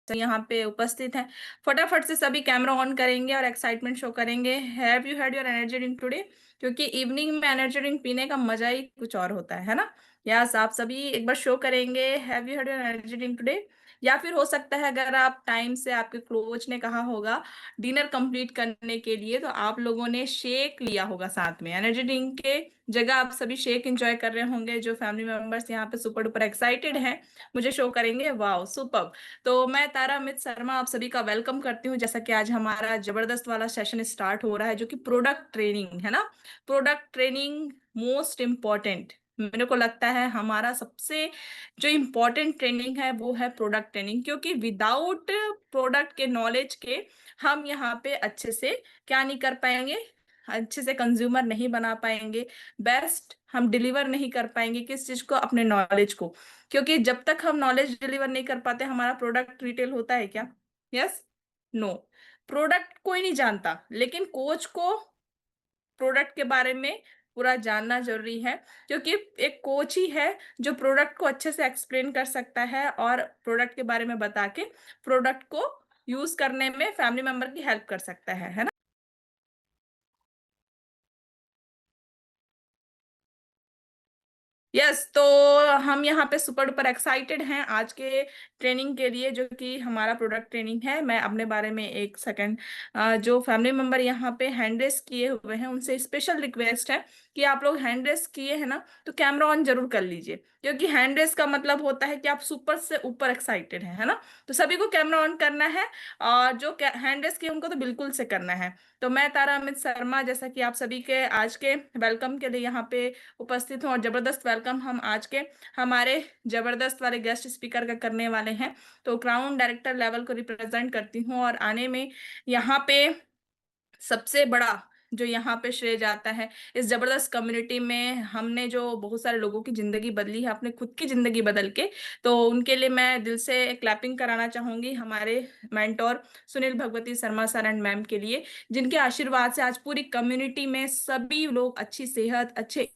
यहाँ पे उपस्थित हैं, फटाफट से सभी कैमरा ऑन करेंगे और एक्साइटमेंट शो करेंगे। Have you had your energy drink today? क्योंकि इवनिंग में एनर्जी ड्रिंक पीने का मजा ही कुछ और होता है ना। यस, आप सभी एक बार शो करेंगे have you had your energy drink today. या फिर हो सकता है अगर आप टाइम से आपके कोच ने कहा होगा डिनर कंप्लीट करने के लिए, तो आप लोगों ने शेक लिया होगा साथ में। एनर्जी ड्रिंक के जगह आप सभी शेक एंजॉय कर रहे होंगे। जो फैमिली मेंबर्स यहाँ पे सुपर डुपर एक्साइटेड हैं, मुझे शो करेंगे। Wow, super. तो मैं तारा अमित शर्मा आप सभी का वेलकम करती हूँ। जैसा कि आज हमारा जबरदस्त वाला सेशन स्टार्ट हो रहा है, जो कि प्रोडक्ट ट्रेनिंग है ना। प्रोडक्ट ट्रेनिंग मोस्ट इम्पॉर्टेंट, मेरे को लगता है हमारा सबसे जो इम्पोर्टेंट ट्रेनिंग है वो है प्रोडक्ट ट्रेनिंग। क्योंकि विदाउट प्रोडक्ट के नॉलेज के हम यहाँ पे अच्छे से क्या नहीं कर पाएंगे, अच्छे से कंज्यूमर नहीं बना पाएंगे, बेस्ट हम डिलीवर नहीं कर पाएंगे किस चीज को, अपने नॉलेज को। क्योंकि जब तक हम नॉलेज डिलीवर नहीं कर पाते, हमारा प्रोडक्ट रिटेल होता है क्या? Yes, no. प्रोडक्ट कोई नहीं जानता, लेकिन कोच को प्रोडक्ट के बारे में पूरा जानना जरूरी है। क्योंकि एक कोच ही है जो प्रोडक्ट को अच्छे से एक्सप्लेन कर सकता है और प्रोडक्ट के बारे में बता के प्रोडक्ट को यूज करने में फैमिली मेंबर की हेल्प कर सकता है ना। यस, तो हम यहाँ पे सुपर डुपर एक्साइटेड हैं आज के ट्रेनिंग के लिए, जो कि हमारा प्रोडक्ट ट्रेनिंग है। मैं अपने बारे में एक सेकंड, जो फैमिली मेंबर यहाँ पे हैंड रेस किए हुए हैं उनसे स्पेशल रिक्वेस्ट है कि आप लोग हैंड रेस किए हैं ना, तो कैमरा ऑन जरूर कर लीजिए। क्योंकि हैंड रेस का मतलब होता है कि आप सुपर से ऊपर एक्साइटेड हैं, है ना। तो सभी को कैमरा ऑन करना है, और जो हैंड रेस किए उनको तो बिल्कुल से करना है। तो मैं तारा अमित शर्मा, जैसा कि आप सभी के आज के वेलकम के लिए यहाँ पे उपस्थित हूँ, और जबरदस्त वेलकम हम आज के हमारे जबरदस्त वाले गेस्ट स्पीकर का करने वाले हैं। तो क्राउन डायरेक्टर लेवल को रिप्रेजेंट करती हूँ, और आने में यहाँ पे सबसे बड़ा जो यहाँ पे श्रेय जाता है, इस जबरदस्त कम्युनिटी में हमने जो बहुत सारे लोगों की जिंदगी बदली है, अपने खुद की जिंदगी बदल के। तो उनके लिए मैं दिल से क्लैपिंग कराना चाहूंगी हमारे mentor Sunil Bhagwati Sharma sir and ma'am के लिए, जिनके आशीर्वाद से आज पूरी कम्युनिटी में सभी लोग अच्छी सेहत, अच्छे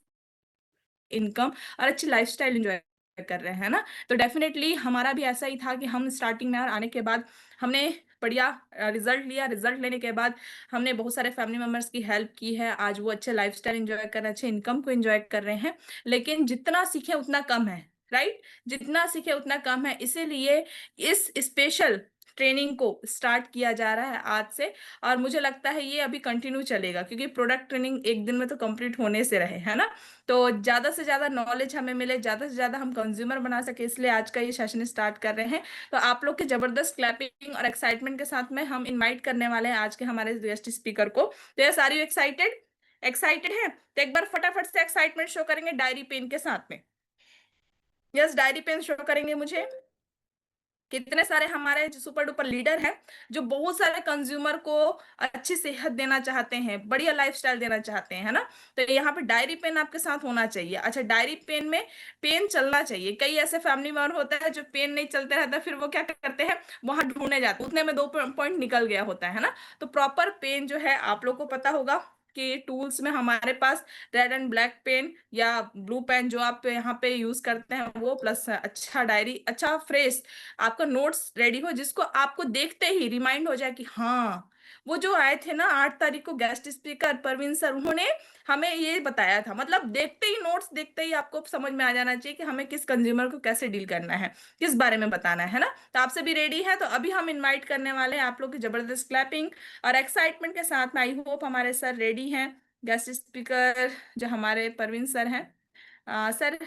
इनकम और अच्छी लाइफस्टाइल एंजॉय कर रहे हैं ना। तो डेफिनेटली हमारा भी ऐसा ही था कि हम स्टार्टिंग में आने के बाद हमने बढ़िया रिजल्ट लिया। रिजल्ट लेने के बाद हमने बहुत सारे फैमिली मेंबर्स की हेल्प की है। आज वो अच्छे लाइफस्टाइल एंजॉय कर रहे हैं, अच्छे इनकम को एंजॉय कर रहे हैं। लेकिन जितना सीखे उतना कम है, राइट। जितना सीखे उतना कम है, इसीलिए इस स्पेशल ट्रेनिंग को स्टार्ट किया जा रहा है आज से। और मुझे लगता है ये अभी कंटिन्यू चलेगा, क्योंकि प्रोडक्ट ट्रेनिंग एक दिन में तो कंप्लीट होने से रहे, है ना। तो ज्यादा से ज्यादा नॉलेज हमें मिले, ज्यादा से ज्यादा हम कंज्यूमर बना सके, इसलिए आज का ये सेशन स्टार्ट कर रहे हैं। तो आप लोग के जबरदस्त क्लैपिंग और एक्साइटमेंट के साथ में हम इनवाइट करने वाले हैं आज के हमारे गेस्ट स्पीकर को। तो ये सारी एक्साइटेड एक्साइटेड है, तो एक बार फटाफट से एक्साइटमेंट शो करेंगे डायरी पेन के साथ में। यस, डायरी पेन शो करेंगे मुझे। कितने सारे हमारे जो सुपर डुपर लीडर हैं, जो बहुत सारे कंज्यूमर को अच्छी सेहत देना चाहते हैं, बढ़िया लाइफस्टाइल देना चाहते हैं, है ना। तो यहाँ पे डायरी पेन आपके साथ होना चाहिए। अच्छा, डायरी पेन में पेन चलना चाहिए। कई ऐसे फैमिली मेंबर होता है जो पेन नहीं चलते रहता, फिर वो क्या करते हैं, वहां ढूंढने जाते, उतने में 2 पॉइंट निकल गया होता है ना। तो प्रॉपर पेन जो है, आप लोग को पता होगा कि टूल्स में हमारे पास रेड एंड ब्लैक पेन या ब्लू पेन जो आप यहाँ पे यूज करते हैं वो, प्लस अच्छा डायरी, अच्छा फ्रेश आपका नोट्स रेडी हो, जिसको आपको देखते ही रिमाइंड हो जाए कि हाँ, वो जो आए थे ना 8 तारीख को गेस्ट स्पीकर परवीन सर, उन्होंने हमें ये बताया था। मतलब देखते ही, नोट्स देखते ही आपको समझ में आ जाना चाहिए कि हमें किस कंज्यूमर को कैसे डील करना है, किस बारे में बताना है ना। तो आप सभी रेडी है? तो अभी हम इनवाइट करने वाले हैं आप लोग की जबरदस्त क्लैपिंग और एक्साइटमेंट के साथ में। आई होप हमारे सर रेडी हैं, गेस्ट स्पीकर जो हमारे परवीन सर हैं। सर,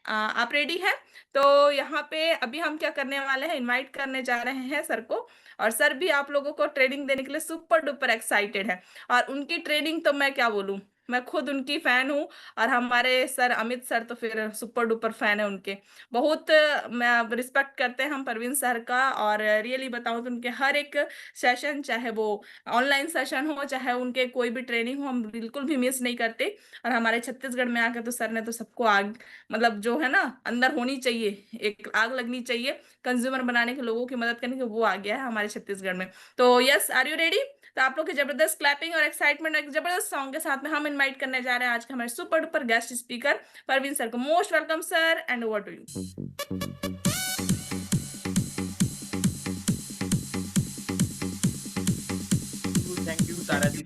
आप रेडी हैं? तो यहाँ पे अभी हम क्या करने वाले हैं, इनवाइट करने जा रहे हैं सर को। और सर भी आप लोगों को ट्रेनिंग देने के लिए सुपर डुपर एक्साइटेड है। और उनकी ट्रेनिंग तो मैं क्या बोलूं, मैं खुद उनकी फैन हूँ। और हमारे सर अमित सर तो फिर सुपर डुपर फैन है उनके। बहुत मैं रिस्पेक्ट करते हैं हम परवीन सर का। और रियली बताऊं तो उनके हर एक सेशन, चाहे वो ऑनलाइन सेशन हो, चाहे उनके कोई भी ट्रेनिंग हो, हम बिल्कुल भी मिस नहीं करते। और हमारे छत्तीसगढ़ में आकर तो सर ने तो सबको आग, मतलब जो है ना, अंदर होनी चाहिए, एक आग लगनी चाहिए कंज्यूमर बनाने के, लोगों की मदद करने के, वो आ गया है हमारे छत्तीसगढ़ में। तो यस, आर यू रेडी? तो आप लोग के जबरदस्त क्लैपिंग और एक्साइटमेंट, एक जबरदस्त सॉन्ग के साथ में हम इनवाइट करने जा रहे हैं आज के हमारे super duper guest speaker Parveen sir को। Most welcome sir, and over to you.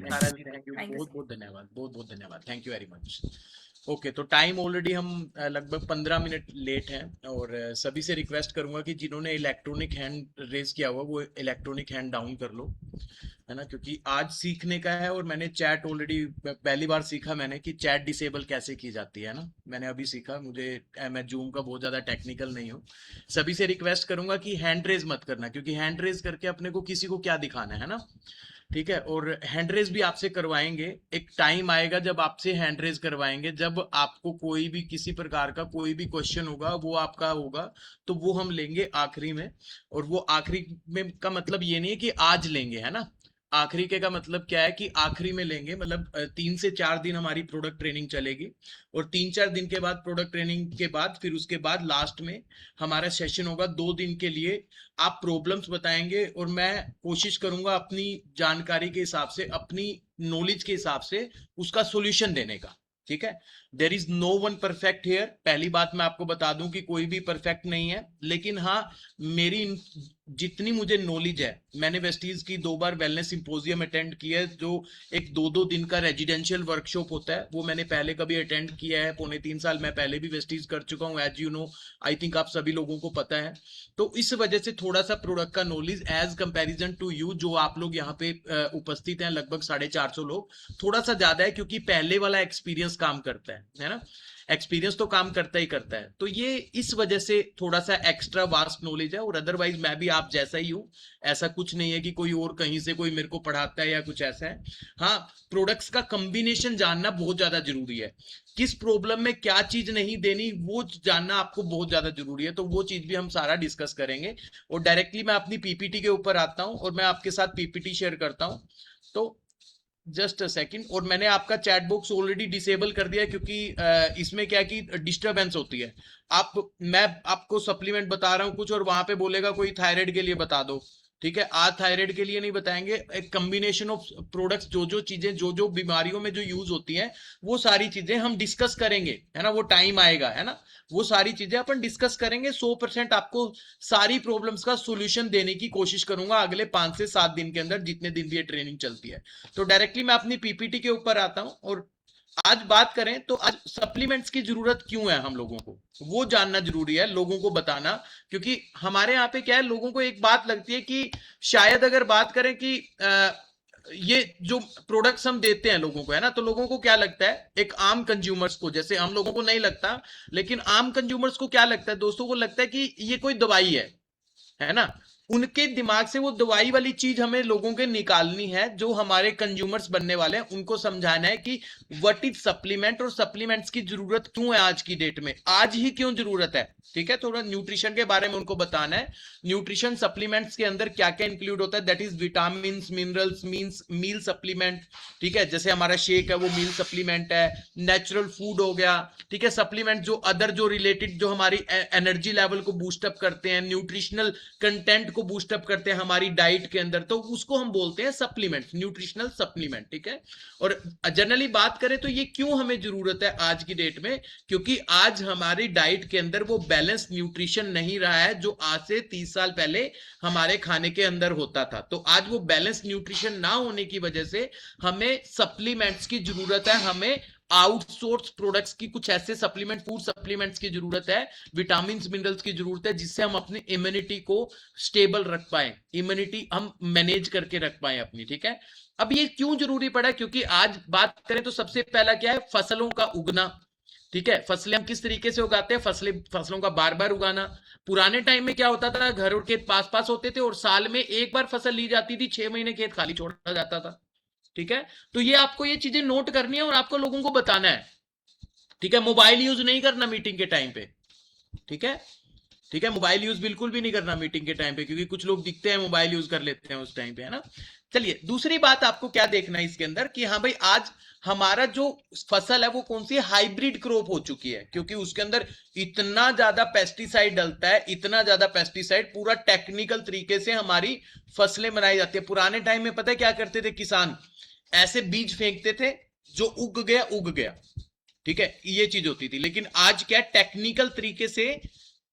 सारा भी थैंक यू, थैंक यू बहुत सर। बहुत धन्यवाद, बहुत बहुत धन्यवाद, thank you very much. Okay, तो टाइम ऑलरेडी हम लगभग 15 मिनट लेट हैं, और सभी से रिक्वेस्ट करूंगा कि जिन्होंने इलेक्ट्रॉनिक हैंड रेज किया हुआ वो इलेक्ट्रॉनिक हैंड डाउन कर लो, है ना, क्योंकि आज सीखने का है। और मैंने चैट ऑलरेडी पहली बार सीखा मैंने कि चैट डिसेबल कैसे की जाती है ना, मैंने अभी सीखा। मैं जूम का बहुत ज़्यादा टेक्निकल नहीं हूँ। सभी से रिक्वेस्ट करूंगा कि हैंड रेज मत करना, क्योंकि हैंड रेज करके अपने को किसी को क्या दिखाना है ना, ठीक है। और हैंड रेज भी आपसे करवाएंगे, एक टाइम आएगा जब आपसे हैंड रेज करवाएंगे, जब आपको कोई भी किसी प्रकार का कोई भी क्वेश्चन होगा वो आपका होगा, तो वो हम लेंगे आखिरी में। और वो आखिरी में का मतलब ये नहीं है कि आज लेंगे, है ना। आखिरी के का मतलब क्या है कि आखिरी में लेंगे, मतलब 3 से 4 दिन हमारी प्रोडक्ट ट्रेनिंग चलेगी, और 3-4 दिन के बाद प्रोडक्ट ट्रेनिंग के बाद फिर उसके बाद लास्ट में हमारा सेशन होगा 2 दिन के लिए। आप प्रॉब्लम्स बताएंगे और मैं कोशिश करूंगा अपनी जानकारी के हिसाब से, अपनी नॉलेज के हिसाब से उसका सॉल्यूशन देने का, ठीक है। There is no one perfect hair, पहली बात मैं आपको बता दूं कि कोई भी परफेक्ट नहीं है, लेकिन हाँ, मेरी जितनी मुझे नॉलेज है, मैंने वेस्टीज की 2 बार वेलनेस सिंपोजियम अटेंड किया है, जो एक 2-2 दिन का रेजिडेंशियल वर्कशॉप होता है, वो मैंने पहले कभी अटेंड किया है। 3.25 साल मैं पहले भी वेस्टीज कर चुका हूँ, as you know, I think आप सभी लोगों को पता है। तो इस वजह से थोड़ा सा प्रोडक्ट का knowledge as comparison to you, जो आप लोग यहाँ पे उपस्थित हैं, लगभग 450 लोग, थोड़ा सा ज्यादा है, क्योंकि पहले वाला एक्सपीरियंस काम करता है ना। एक्सपीरियंस तो काम करता ही करता है, तो ये इस वजह से थोड़ा सा एक्स्ट्रा वास्ट नॉलेज है। और अदरवाइज मैं भी आप जैसा ही हूँ, ऐसा कुछ नहीं है कि कोई और कहीं से कोई मेरे को पढ़ाता है या कुछ ऐसा है। हाँ, प्रोडक्ट्स का कॉम्बिनेशन जानना बहुत ज्यादा जरूरी है, किस प्रॉब्लम में क्या चीज नहीं देनी वो जानना आपको बहुत ज्यादा जरूरी है, तो वो चीज भी हम सारा डिस्कस करेंगे। और डायरेक्टली मैं अपनी पीपीटी के ऊपर आता हूं और मैं आपके साथ पीपीटी शेयर करता हूं। तो जस्ट अ सेकंड, और मैंने आपका चैट बॉक्स ऑलरेडी डिसेबल कर दिया है, क्योंकि इसमें क्या कि डिस्टरबेंस होती है। आप मैं आपको सप्लीमेंट बता रहा हूँ कुछ, और वहां पे बोलेगा कोई थायराइड के लिए बता दो, ठीक है। आज थायराइड के लिए नहीं बताएंगे, एक कॉम्बिनेशन ऑफ प्रोडक्ट्स, जो जो चीजें जो जो बीमारियों में जो यूज होती हैं, वो सारी चीजें हम डिस्कस करेंगे, है ना। वो टाइम आएगा, है ना, वो सारी चीजें अपन डिस्कस करेंगे। 100% आपको सारी प्रॉब्लम्स का सोल्यूशन देने की कोशिश करूंगा अगले 5 से 7 दिन के अंदर, जितने दिन भी ये ट्रेनिंग चलती है। तो डायरेक्टली मैं अपनी पीपीटी के ऊपर आता हूं, और आज बात करें तो आज सप्लीमेंट्स की जरूरत क्यों है हम लोगों को, वो जानना जरूरी है, लोगों को बताना। क्योंकि हमारे यहाँ पे क्या है, लोगों को एक बात लगती है कि शायद अगर बात करें कि ये जो प्रोडक्ट्स हम देते हैं लोगों को, है ना, तो लोगों को क्या लगता है, एक आम कंज्यूमर्स को, जैसे हम लोगों को नहीं लगता, लेकिन आम कंज्यूमर्स को क्या लगता है, दोस्तों को लगता है कि ये कोई दवाई है ना। उनके दिमाग से वो दवाई वाली चीज हमें लोगों के निकालनी है, जो हमारे कंज्यूमर्स बनने वाले हैं उनको समझाना है कि व्हाट इज सप्लीमेंट, और सप्लीमेंट्स की जरूरत क्यों है आज की डेट में, आज ही क्यों जरूरत है, ठीक है। थोड़ा न्यूट्रिशन के बारे में उनको बताना है, न्यूट्रिशन सप्लीमेंट्स के अंदर क्या क्या इंक्लूड होता है, that is vitamin, minerals, means meal supplement, ठीक है। जैसे हमारा शेक है वो मील सप्लीमेंट है, नेचुरल फूड हो गया, ठीक है। सप्लीमेंट जो अदर जो रिलेटेड जो हमारी एनर्जी लेवल को बूस्टअप करते हैं, न्यूट्रिशनल कंटेंट को बूस्टअप करते हैं हमारी डाइट के अंदर, तो उसको हम बोलते हैं सप्लीमेंट, न्यूट्रिशनल सप्लीमेंट, ठीक है। और जनरली बात करें तो ये क्यों हमें जरूरत है आज की डेट में, क्योंकि आज हमारी डाइट के अंदर वो बैलेंस न्यूट्रिशन नहीं रहा है जो आज से 30 साल पहले हमारे खाने के अंदर होता था। तो आज वो बैलेंस न्यूट्रिशन ना होने की वजह से हमें सप्लीमेंट्स की जरूरत है, हमें आउटसोर्स प्रोडक्ट्स की, कुछ ऐसे सप्लीमेंट, फूड सप्लीमेंट्स की जरूरत है, विटामिन मिनरल्स की जरूरत है, जिससे हम अपनी इम्यूनिटी को स्टेबल रख पाए, इम्यूनिटी हम मैनेज करके रख पाए अपनी, ठीक है। अब ये क्यों जरूरी पड़ा, क्योंकि आज बात करें तो सबसे पहला क्या है, फसलों का उगना, ठीक है। फसलें हम किस तरीके से उगाते हैं, फसलों का बार बार उगाना। पुराने टाइम में क्या होता था, घर और खेत पास पास होते थे, और साल में एक बार फसल ली जाती थी, 6 महीने खेत खाली छोड़ा जाता था, ठीक है। तो ये आपको ये चीजें नोट करनी है और आपको लोगों को बताना है, ठीक है। मोबाइल यूज नहीं करना मीटिंग के टाइम पे, ठीक है, ठीक है। मोबाइल यूज बिल्कुल भी नहीं करना मीटिंग के टाइम पे, क्योंकि कुछ लोग दिखते हैं मोबाइल यूज कर लेते हैं उस टाइम पे, है ना। चलिए, दूसरी बात आपको क्या देखना है इसके अंदर कि हाँ भाई, आज हमारा जो फसल है वो कौन सी हाइब्रिड क्रॉप हो चुकी है, क्योंकि उसके अंदर इतना ज्यादा पेस्टिसाइड डलता है, इतना ज्यादा पेस्टिसाइड, पूरा टेक्निकल तरीके से हमारी फसलें बनाई जाती है। पुराने टाइम में पता है क्या करते थे किसान, ऐसे बीज फेंकते थे, जो उग गया उग गया, ठीक है, ये चीज होती थी। लेकिन आज क्या टेक्निकल तरीके से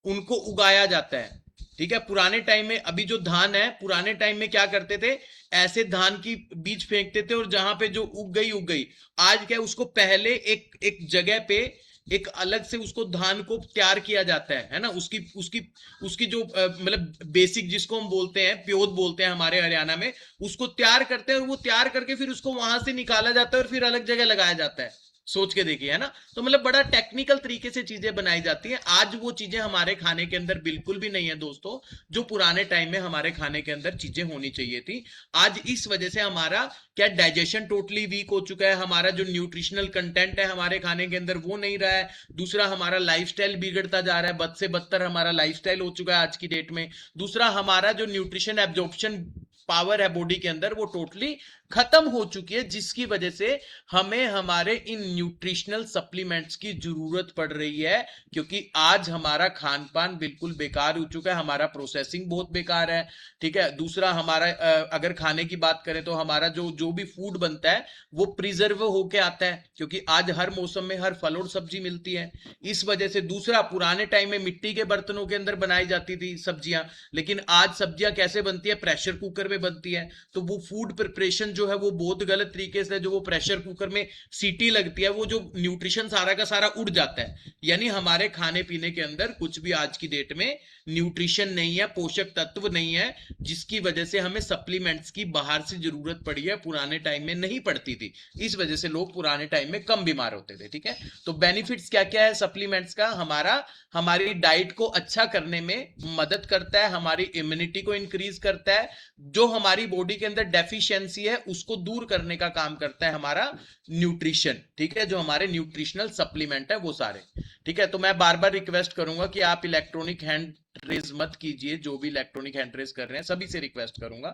उनको उगाया जाता है, ठीक है। पुराने टाइम में, अभी जो धान है, पुराने टाइम में क्या करते थे, ऐसे धान की बीज फेंकते थे और जहां पे जो उग गई उग गई। आज क्या, उसको पहले एक एक जगह पे एक अलग से उसको धान को तैयार किया जाता है ना। उसकी उसकी उसकी जो मतलब बेसिक जिसको हम बोलते हैं, प्योद बोलते हैं हमारे हरियाणा में, उसको तैयार करते हैं और वो तैयार करके फिर उसको वहां से निकाला जाता है और फिर अलग जगह लगाया जाता है। सोच के देखिए, है ना। तो मतलब बड़ा टेक्निकल तरीके से चीजें बनाई जाती हैं। आज वो चीजें हमारे खाने के अंदर बिल्कुल भी नहीं है दोस्तों, जो पुराने टाइम में हमारे खाने के अंदर चीजें होनी चाहिए थी। आज इस वजह से हमारा क्या, डाइजेशन टोटली वीक हो चुका है। हमारा जो न्यूट्रिशनल कंटेंट है हमारे खाने के अंदर वो नहीं रहा है। दूसरा, हमारा लाइफस्टाइल बिगड़ता जा रहा है, बद से बदतर हमारा लाइफस्टाइल हो चुका है आज की डेट में। दूसरा, हमारा जो न्यूट्रिशन एब्जॉर्प्शन पावर है बॉडी के अंदर, वो टोटली खत्म हो चुकी है, जिसकी वजह से हमें हमारे इन न्यूट्रिशनल सप्लीमेंट्स की जरूरत पड़ रही है। क्योंकि आज हमारा खान पान बिल्कुल बेकार हो चुका है, हमारा प्रोसेसिंग बहुत बेकार है। ठीक है। दूसरा, हमारा अगर खाने की बात करें तो हमारा जो जो भी फूड बनता है वो प्रिजर्व होके आता है, क्योंकि आज हर मौसम में हर फल और सब्जी मिलती है, इस वजह से। दूसरा, पुराने टाइम में मिट्टी के बर्तनों के अंदर बनाई जाती थी सब्जियां, लेकिन आज सब्जियां कैसे बनती है, प्रेशर कुकर में बनती है। तो वो फूड प्रिपरेशन जो है वो बहुत गलत तरीके से, जो वो प्रेशर कुकर में सीटी लगती है, वो जो न्यूट्रिशन सारा का सारा उड़ जाता है। यानी हमारे खाने पीने के अंदर कुछ भी आज की डेट में न्यूट्रिशन नहीं है, पोषक तत्व नहीं है, जिसकी वजह से हमें सप्लीमेंट्स की बाहर से जरूरत पड़ी है। पुराने टाइम में नहीं पड़ती थी, इस वजह से लोग पुराने टाइम में कम बीमार होते थे। ठीक है। तो बेनिफिट्स क्या क्या है सप्लीमेंट्स का, हमारी डाइट को अच्छा करने में मदद करता है, हमारी इम्यूनिटी को इंक्रीज करता है, जो हमारी बॉडी के अंदर डेफिशिएंसी है उसको दूर करने का काम करता है हमारा न्यूट्रिशन। ठीक है। जो हमारे न्यूट्रिशनल सप्लीमेंट है वो सारे। ठीक है। तो मैं बार बार रिक्वेस्ट करूंगा कि आप इलेक्ट्रॉनिक हैंड रेज मत कीजिए, जो भी इलेक्ट्रॉनिक हैंड रेज कर रहे हैं सभी से रिक्वेस्ट करूंगा।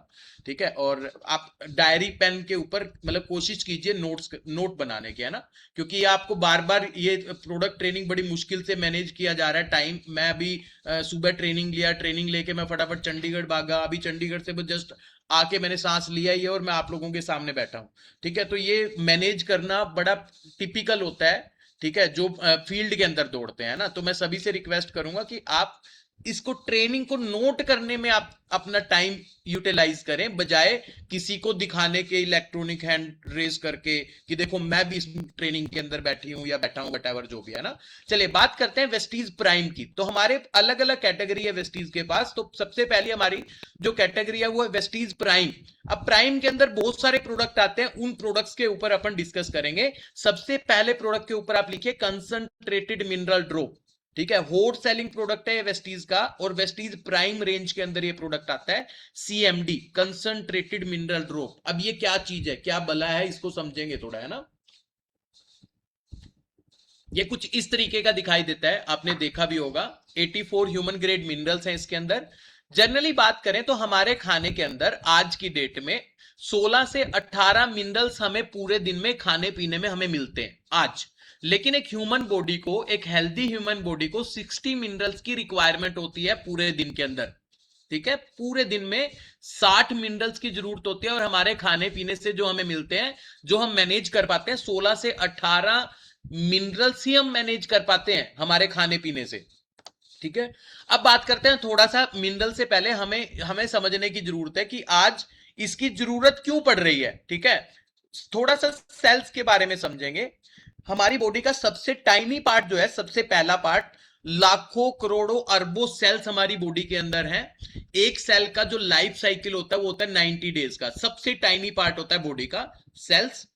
ठीक है। और आप डायरी पेन के ऊपर मतलब कोशिश कीजिए नोट बनाने की, है ना। क्योंकि ये आपको बार बार, ये प्रोडक्ट ट्रेनिंग बड़ी मुश्किल से मैनेज किया जा रहा है। टाइम, मैं अभी सुबह ट्रेनिंग लिया, ट्रेनिंग लेके मैं फटाफट चंडीगढ़ भागा, अभी चंडीगढ़ से जस्ट आके मैंने सांस लिया ही है और मैं आप लोगों के सामने बैठा हूं। ठीक है। तो ये मैनेज करना बड़ा टिपिकल होता है। ठीक है। जो फील्ड के अंदर दौड़ते हैं ना, तो मैं सभी से रिक्वेस्ट करूंगा कि आप इसको, ट्रेनिंग को नोट करने में आप अपना टाइम यूटिलाइज करें, बजाय किसी को दिखाने के इलेक्ट्रॉनिक हैंड रेज करके कि देखो मैं भी इस ट्रेनिंग के अंदर बैठी हूं या बैठा हूं, वटएवर जो भी है ना। चलिए बात करते हैं वेस्टीज प्राइम की। तो हमारे अलग अलग कैटेगरी है वेस्टीज के पास। तो सबसे पहली हमारी जो कैटेगरी है वो है वेस्टीज प्राइम। अब प्राइम के अंदर बहुत सारे प्रोडक्ट आते हैं, उन प्रोडक्ट्स के ऊपर अपन डिस्कस करेंगे। सबसे पहले प्रोडक्ट के ऊपर आप लिखिए कंसंट्रेटेड मिनरल ड्रॉप। ठीक है। हॉट सेलिंग प्रोडक्ट है ये वेस्टीज का, और वेस्टीज प्राइम रेंज के अंदर ये प्रोडक्ट आता है सीएमडी, कंसंट्रेटेड मिनरल ड्रॉप। अब ये क्या चीज है, क्या बला है, इसको समझेंगे थोड़ा, है ना। ये कुछ इस तरीके का दिखाई देता है, आपने देखा भी होगा। 84 ह्यूमन ग्रेड मिनरल्स हैं इसके अंदर। जनरली बात करें तो हमारे खाने के अंदर आज की डेट में 16 से 18 मिनरल्स हमें पूरे दिन में खाने पीने में हमें मिलते हैं आज। लेकिन एक ह्यूमन बॉडी को, एक हेल्दी ह्यूमन बॉडी को 60 मिनरल्स की रिक्वायरमेंट होती है पूरे दिन के अंदर। ठीक है। पूरे दिन में 60 मिनरल्स की जरूरत होती है, और हमारे खाने पीने से जो हमें मिलते हैं, जो हम मैनेज कर पाते हैं, 16 से 18 मिनरल्स ही हम मैनेज कर पाते हैं हमारे खाने पीने से। ठीक है। अब बात करते हैं थोड़ा सा मिनरल से पहले हमें हमें समझने की जरूरत है कि आज इसकी जरूरत क्यों पड़ रही है। ठीक है। थोड़ा सा सेल्स के बारे में समझेंगे। हमारी बॉडी का सबसे टाइनी पार्ट जो है, सबसे पहला पार्ट, लाखों करोड़ों अरबों सेल्स हमारी बॉडी के अंदर हैं। एक सेल का जो लाइफ साइकिल होता है वो होता है 90 डेज का। सबसे टाइनी पार्ट होता है बॉडी का सेल्स।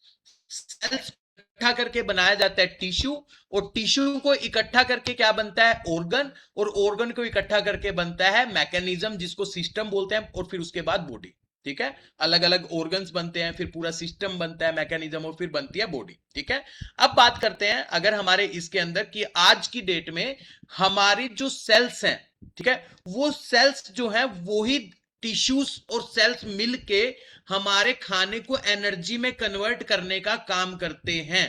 सेल्स इकट्ठा करके बनाया जाता है टिश्यू, और टिश्यू को इकट्ठा करके क्या बनता है, ऑर्गन, और ऑर्गन को इकट्ठा करके बनता है मैकेनिज्म, जिसको सिस्टम बोलते हैं, और फिर उसके बाद बॉडी। ठीक है। अलग अलग ऑर्गन्स बनते हैं, फिर पूरा सिस्टम बनता है, मैकेनिज्म, और फिर बनती है बॉडी। ठीक है। अब बात करते हैं अगर हमारे इसके अंदर कि आज की डेट में हमारी जो सेल्स हैं, ठीक है, वो सेल्स जो है वो ही टिश्यूज और सेल्स मिलके हमारे खाने को एनर्जी में कन्वर्ट करने का काम करते हैं।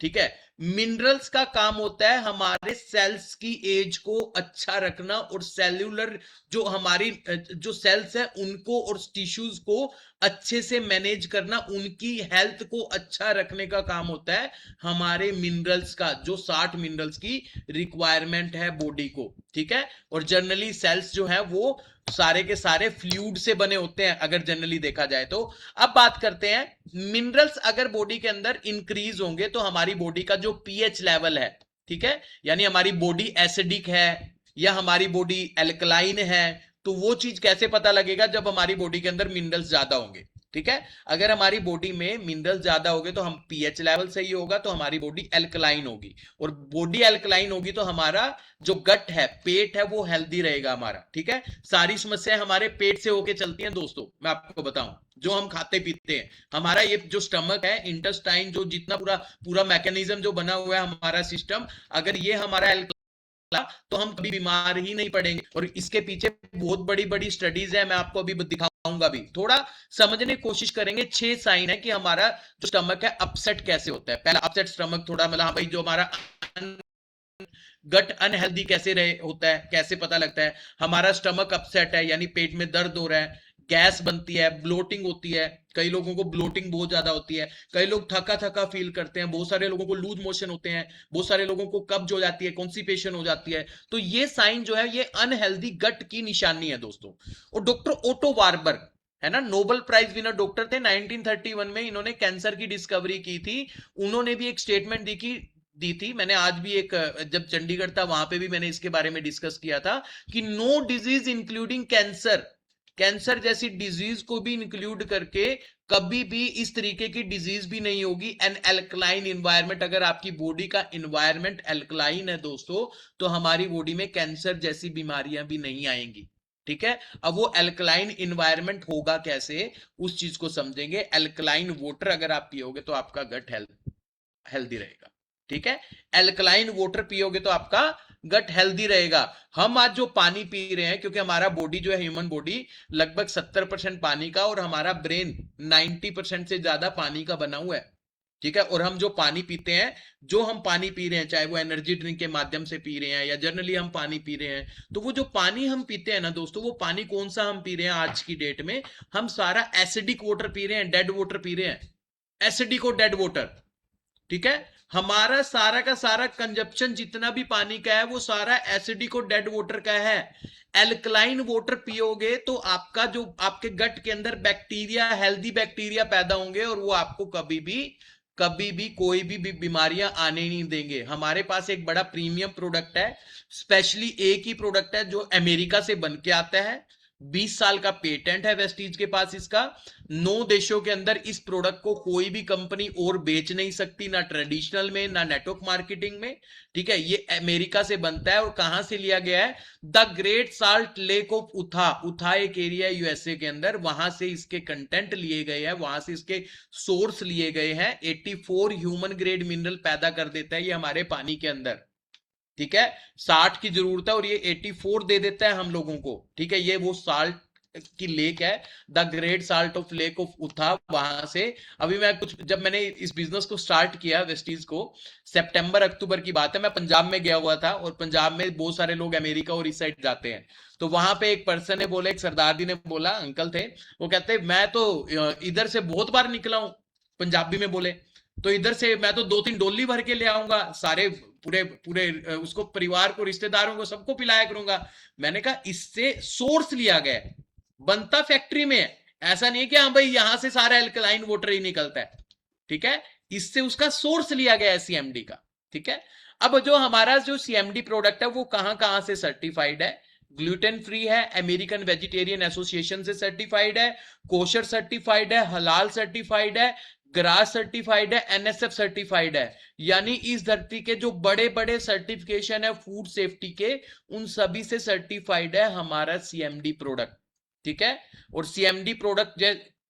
ठीक है। मिनरल्स का काम होता है हमारे सेल्स की एज को अच्छा रखना और सेल्यूलर जो हमारी जो सेल्स है उनको और टिश्यूज को अच्छे से मैनेज करना, उनकी हेल्थ को अच्छा रखने का काम होता है हमारे मिनरल्स का, जो 60 मिनरल्स की रिक्वायरमेंट है बॉडी को, ठीक है। और जनरली सेल्स जो है वो सारे के सारे फ्लूइड से बने होते हैं अगर जनरली देखा जाए तो। अब बात करते हैं मिनरल्स अगर बॉडी के अंदर इंक्रीज होंगे तो हमारी बॉडी का जो पीएच लेवल है, ठीक है, यानी हमारी बॉडी एसिडिक है या हमारी बॉडी एल्कलाइन है, तो वो चीज कैसे पता लगेगा? जब हमारी बॉडी के अंदर मिनरल्स ज्यादा होंगे, ठीक है। अगर हमारी बॉडी में मिनरल्स ज्यादा होंगे तो हम पीएच लेवल सही होगा तो हमारी बॉडी एल्कलाइन होगी, और बॉडी एल्कलाइन होगी तो हमारा जो गट है, पेट है, वो हेल्दी रहेगा हमारा, ठीक है। सारी समस्याएं हमारे पेट से होके चलती हैं दोस्तों, मैं आपको बताऊं, जो हम खाते पीते हैं, हमारा ये जो स्टमक है, इंटेस्टाइन, जो जितना पूरा पूरा मैकेनिज्म जो बना हुआ है हमारा सिस्टम, अगर ये हमारा तो हम कभी बीमार ही नहीं पड़ेंगे। और इसके पीछे बहुत बड़ी बड़ी स्टडीज है, मैं आपको अभी दिखाऊंगा भी। थोड़ा समझने की कोशिश करेंगे। 6 साइन है कि हमारा जो स्टमक है अपसेट कैसे होता है। पहला अपसेट स्टमक, थोड़ा मतलब हाँ भाई जो हमारा गट अनहेल्दी कैसे रहे होता है, कैसे पता लगता है? हमारा स्टमक अपसेट है यानी पेट में दर्द हो रहा है, गैस बनती है, ब्लोटिंग होती है, कई लोगों को ब्लोटिंग बहुत ज्यादा होती है, कई लोग थका थका फील करते हैं, बहुत सारे लोगों को लूज मोशन होते हैं, बहुत सारे लोगों को कब्ज हो जाती है, कॉन्स्टिपेशन हो जाती है। तो ये साइन जो है ये अनहेल्दी गट की निशानी है दोस्तों। और डॉक्टर ओटो वार्बर्ग है ना, नोबेल प्राइज विनर डॉक्टर थे, 1931 में इन्होंने कैंसर की डिस्कवरी की थी। उन्होंने भी एक स्टेटमेंट दी थी, मैंने आज भी एक, जब चंडीगढ़ था वहां पे भी मैंने इसके बारे में डिस्कस किया था कि no disease including cancer, cancer जैसी डिजीज को भी इंक्लूड करके कभी भी इस तरीके की डिजीज भी नहीं होगी एन एल्कलाइन इन्वायरमेंट। अगर आपकी बॉडी का इन्वायरमेंट एल्कलाइन है दोस्तों, तो हमारी बॉडी में कैंसर जैसी बीमारियां भी नहीं आएंगी, ठीक है। अब वो एल्कलाइन इन्वायरमेंट होगा कैसे, उस चीज को समझेंगे। एल्कलाइन वाटर अगर आप पियोगे तो आपका गट हेल्दी रहेगा, ठीक है। एल्कलाइन वाटर पियोगे तो आपका गट हेल्दी रहेगा। हम आज जो पानी पी रहे हैं, क्योंकि हमारा बॉडी जो है, ह्यूमन बॉडी लगभग 70% पानी का, और हमारा ब्रेन 90% से ज्यादा पानी का बना हुआ है, ठीक है। और हम जो पानी पीते हैं, जो हम पानी पी रहे हैं, चाहे वो एनर्जी ड्रिंक के माध्यम से पी रहे हैं या जनरली हम पानी पी रहे हैं, तो वो जो पानी हम पीते हैं ना दोस्तों, वो पानी कौन सा हम पी रहे हैं आज की डेट में? हम सारा एसिडिक वाटर पी रहे हैं, डेड वाटर पी रहे हैं, एसिडिक और डेड वाटर, ठीक है। हमारा सारा का सारा कंजप्शन जितना भी पानी का है वो सारा एसिडिक और डेड वाटर का है। एल्कलाइन वाटर पियोगे तो आपका जो आपके गट के अंदर बैक्टीरिया, हेल्दी बैक्टीरिया पैदा होंगे, और वो आपको कभी भी कोई भी बीमारियां आने नहीं देंगे। हमारे पास एक बड़ा प्रीमियम प्रोडक्ट है, स्पेशली एक ही प्रोडक्ट है जो अमेरिका से बन के आता है, 20 साल का पेटेंट है वेस्टीज के पास इसका। 9 देशों के अंदर इस प्रोडक्ट को कोई भी कंपनी और बेच नहीं सकती, ना ट्रेडिशनल में ना नेटवर्क मार्केटिंग में, ठीक है। ये अमेरिका से बनता है। और कहां से लिया गया है? The great salt lake of Utah एक एरिया है यूएसए के अंदर, वहां से इसके कंटेंट लिए गए हैं, वहां से इसके सोर्स लिए गए हैं। 84 ह्यूमन ग्रेड मिनरल पैदा कर देता है ये हमारे पानी के अंदर, ठीक है। 60 की जरूरत है और ये 84 दे देता है हम लोगों को, ठीक है। ये वो साल्ट की लेक है, the great salt of lake of Utah, वहां से। अभी मैं कुछ, जब मैंने इस बिजनेस को स्टार्ट किया वेस्टीज को, सितंबर अक्टूबर की बात है, मैं पंजाब में गया हुआ था, और पंजाब में बहुत सारे लोग अमेरिका और इस साइड जाते हैं। तो वहां पे एक पर्सन ने बोला, एक सरदार जी ने बोला, अंकल थे, वो कहते मैं तो इधर से बहुत बार निकला हूं, पंजाबी में बोले, तो इधर से मैं तो 2-3 डोली भर के ले आऊंगा, सारे पूरे पूरे उसको, परिवार को, रिश्तेदारों को, सबको पिलाया करूंगा। मैंने कहा इससे सोर्स लिया गया, बनता फैक्ट्री में है, ऐसा नहीं है कि हाँ भाई यहां से सारा एल्कलाइन वाटर ही निकलता है, ठीक है। इससे उसका सोर्स लिया गया है सीएमडी का, ठीक है। अब जो हमारा जो सीएमडी प्रोडक्ट है वो कहां कहां से सर्टिफाइड है? ग्लूटेन फ्री है, अमेरिकन वेजिटेरियन एसोसिएशन से सर्टिफाइड है, कोशर सर्टिफाइड है, हलाल सर्टिफाइड है, ग्रास सर्टिफाइड है, एनएसएफ सर्टिफाइड है। यानी इस धरती के जो बड़े बड़े सर्टिफिकेशन है फूड सेफ्टी के, उन सभी से सर्टिफाइड है हमारा सीएमडी प्रोडक्ट, ठीक है। और सीएमडी प्रोडक्ट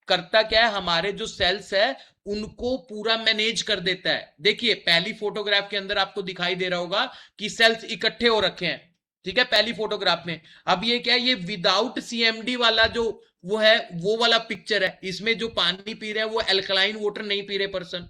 करता क्या है? हमारे जो सेल्स है उनको पूरा मैनेज कर देता है। देखिए पहली फोटोग्राफ के अंदर आपको दिखाई दे रहा होगा कि सेल्स इकट्ठे हो रखे हैं, ठीक है, पहली फोटोग्राफ में। अब ये क्या है, ये विदाउट सीएमडी वाला जो वो है, वो वाला पिक्चर है। इसमें जो पानी पी रहे हैं वो एल्कलाइन वाटर नहीं पी रहे पर्सन।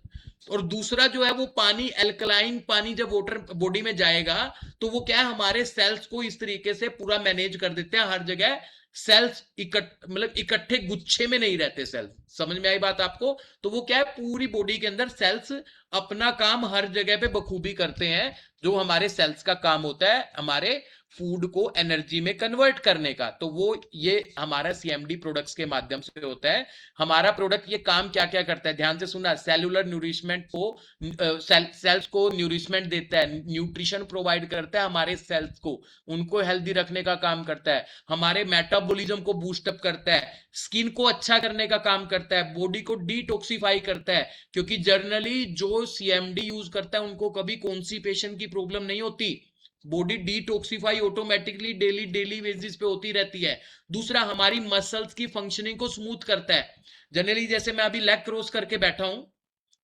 और दूसरा जो है वो पानी, एल्कलाइन पानी जब वाटर बॉडी में जाएगा तो वो क्या है, हमारे सेल्स को इस तरीके से पूरा मैनेज कर देते हैं हर जगह। सेल्स मतलब इकट्ठे गुच्छे में नहीं रहते सेल्स। समझ में आई बात आपको? तो वो क्या है, पूरी बॉडी के अंदर सेल्स अपना काम हर जगह पे बखूबी करते हैं। जो हमारे सेल्स का काम होता है हमारे फूड को एनर्जी में कन्वर्ट करने का, तो वो ये हमारा सीएमडी प्रोडक्ट्स के माध्यम से होता है। हमारा प्रोडक्ट ये काम क्या क्या करता है, ध्यान से सुनना। सेलुलर न्यूरिशमेंट को, सेल्स को न्यूरिशमेंट देता है, न्यूट्रिशन प्रोवाइड करता है हमारे सेल्स को, उनको हेल्दी रखने का काम करता है, हमारे मेटाबॉलिज्म को बूस्ट अप करता है, स्किन को अच्छा करने का काम करता है, बॉडी को डिटॉक्सिफाई करता है। क्योंकि जर्नली जो सीएमडी यूज करता है उनको कभी कॉन्स्टिपेशन की प्रॉब्लम नहीं होती। Body detoxify automatically daily daily basis पे होती रहती है। दूसरा, हमारी मसल्स की फंक्शनिंग को स्मूथ करता है। जनरली जैसे मैं अभी लेग क्रॉस करके बैठा हूं,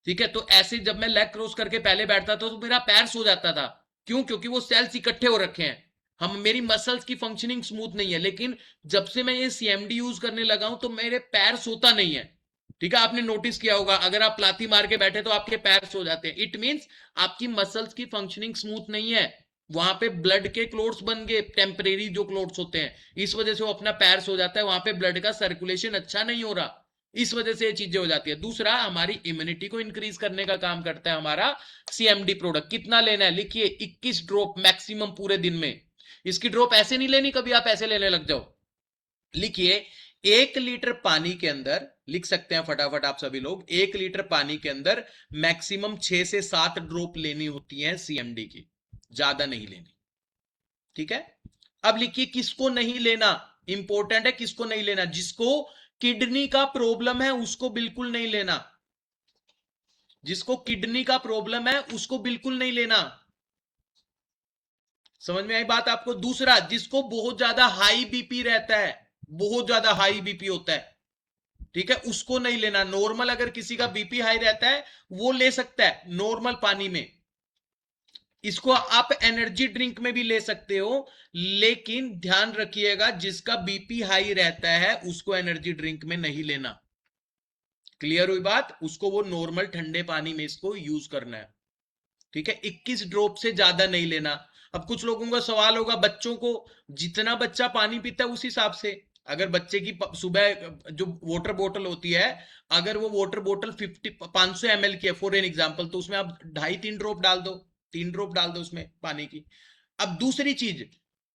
ठीक है, तो ऐसे जब मैं लेग क्रॉस करके पहले बैठता था तो मेरा पैर सो जाता था। क्यों? क्योंकि वो सेल्स इकट्ठे हो रखे हैं, हम मेरी मसल्स की फंक्शनिंग स्मूथ नहीं है। लेकिन जब से मैं ये सीएमडी यूज करने लगा हूं तो मेरे पैर सोता नहीं है। ठीक है, आपने नोटिस किया होगा, अगर आप लाथी मार के बैठे तो आपके पैर सो जाते हैं। इट मींस आपकी मसल्स की फंक्शनिंग स्मूथ नहीं है, वहां पे ब्लड के क्लोट्स बन गए, टेम्परेरी जो क्लोट्स होते हैं, इस वजह से वो अपना पैर सो जाता है, वहां पे ब्लड का सर्कुलेशन अच्छा नहीं हो रहा, इस वजह से ये चीजें हो जाती है। दूसरा, हमारी इम्यूनिटी को इंक्रीज करने का काम करता है हमारा सीएमडी प्रोडक्ट। कितना लेना है, लिखिए 21 ड्रॉप मैक्सिमम पूरे दिन में। इसकी ड्रॉप ऐसे नहीं लेनी कभी आप ऐसे लेने लग जाओ। लिखिए 1 लीटर पानी के अंदर, लिख सकते हैं फटाफट आप सभी लोग, 1 लीटर पानी के अंदर मैक्सिमम 6 से 7 ड्रॉप लेनी होती है सीएमडी की, ज्यादा नहीं लेनी। ठीक है, अब लिखिए किसको नहीं लेना, इंपॉर्टेंट है, किसको नहीं लेना, जिसको किडनी का प्रॉब्लम है उसको बिल्कुल नहीं लेना। जिसको किडनी का प्रॉब्लम है उसको बिल्कुल नहीं लेना। समझ में आई बात आपको? दूसरा, जिसको बहुत ज्यादा हाई बीपी रहता है, बहुत ज्यादा हाई बीपी होता है, ठीक है, उसको नहीं लेना। नॉर्मल अगर किसी का बीपी हाई रहता है वो ले सकता है नॉर्मल पानी में। इसको आप एनर्जी ड्रिंक में भी ले सकते हो, लेकिन ध्यान रखिएगा जिसका बीपी हाई रहता है उसको एनर्जी ड्रिंक में नहीं लेना। क्लियर हुई बात? उसको वो नॉर्मल ठंडे पानी में इसको यूज करना है। ठीक है, 21 ड्रॉप से ज्यादा नहीं लेना। अब कुछ लोगों का सवाल होगा, बच्चों को, जितना बच्चा पानी पीता है उस हिसाब से। अगर बच्चे की सुबह जो वाटर बोतल होती है, अगर वो वाटर बोतल 500 ml की है फॉर एन एग्जाम्पल, तो उसमें आप 2.5-3 ड्रॉप डाल दो, 3 ड्रॉप डाल दो उसमें पानी की। अब दूसरी चीज,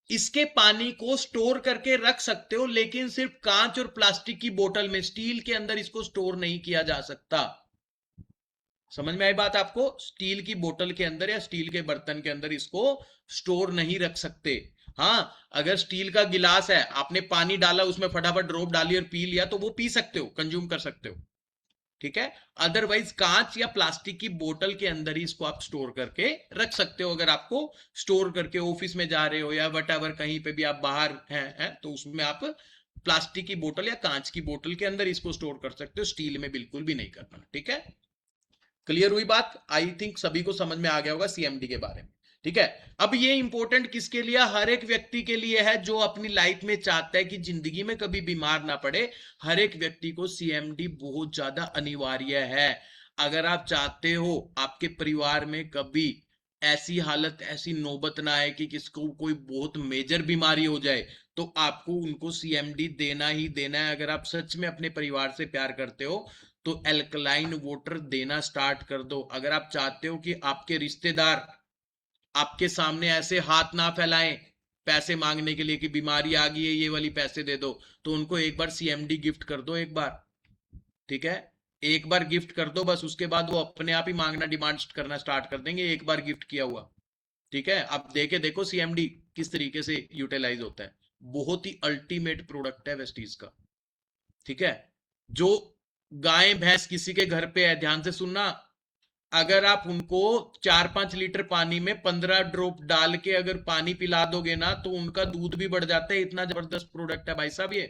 इसके पानी को स्टोर करके रख सकते हो, लेकिन सिर्फ कांच और प्लास्टिक की बोतल में, स्टील के अंदर इसको स्टोर नहीं किया जा सकता। समझ में आई बात आपको? स्टील की बोतल के अंदर या स्टील के बर्तन के अंदर इसको स्टोर नहीं रख सकते। हाँ, अगर स्टील का गिलास है, आपने पानी डाला उसमें फटाफट ड्रॉप डाली और पी लिया तो वो पी सकते हो, कंज्यूम कर सकते हो। ठीक है, अदरवाइज कांच या प्लास्टिक की बोतल के अंदर ही इसको आप स्टोर करके रख सकते हो। अगर आपको स्टोर करके ऑफिस में जा रहे हो या वट कहीं पे भी आप बाहर हैं तो उसमें आप प्लास्टिक की बोतल या कांच की बोतल के अंदर इसको स्टोर कर सकते हो, स्टील में बिल्कुल भी नहीं करना। ठीक है, क्लियर हुई बात? आई थिंक सभी को समझ में आ गया होगा सीएमडी के बारे में। ठीक है, अब ये इंपॉर्टेंट किसके लिए? हर एक व्यक्ति के लिए है जो अपनी लाइफ में चाहता है कि जिंदगी में कभी बीमार ना पड़े। हर एक व्यक्ति को सीएमडी बहुत ज्यादा अनिवार्य है। अगर आप चाहते हो आपके परिवार में कभी ऐसी हालत, ऐसी नौबत ना आए कि किसको कोई बहुत मेजर बीमारी हो जाए, तो आपको उनको सीएमडी देना ही देना है। अगर आप सच में अपने परिवार से प्यार करते हो तो एल्कलाइन वाटर देना स्टार्ट कर दो। अगर आप चाहते हो कि आपके रिश्तेदार आपके सामने ऐसे हाथ ना फैलाएं पैसे मांगने के लिए कि बीमारी आ गई है ये वाली पैसे दे दो, तो उनको एक बार सीएमडी गिफ्ट कर दो एक बार। ठीक है, एक बार गिफ्ट कर दो बस, उसके बाद वो अपने आप ही मांगना, डिमांड करना स्टार्ट कर देंगे एक बार गिफ्ट किया हुआ। ठीक है, आप देखे देखो सीएमडी किस तरीके से यूटिलाइज होता है। बहुत ही अल्टीमेट प्रोडक्ट है वेस्टीज का। ठीक है, जो गाय भैंस किसी के घर पे है, ध्यान से सुनना, अगर आप उनको 4-5 लीटर पानी में 15 ड्रॉप डाल के अगर पानी पिला दोगे ना तो उनका दूध भी बढ़ जाता है। इतना जबरदस्त प्रोडक्ट है भाई साहब ये।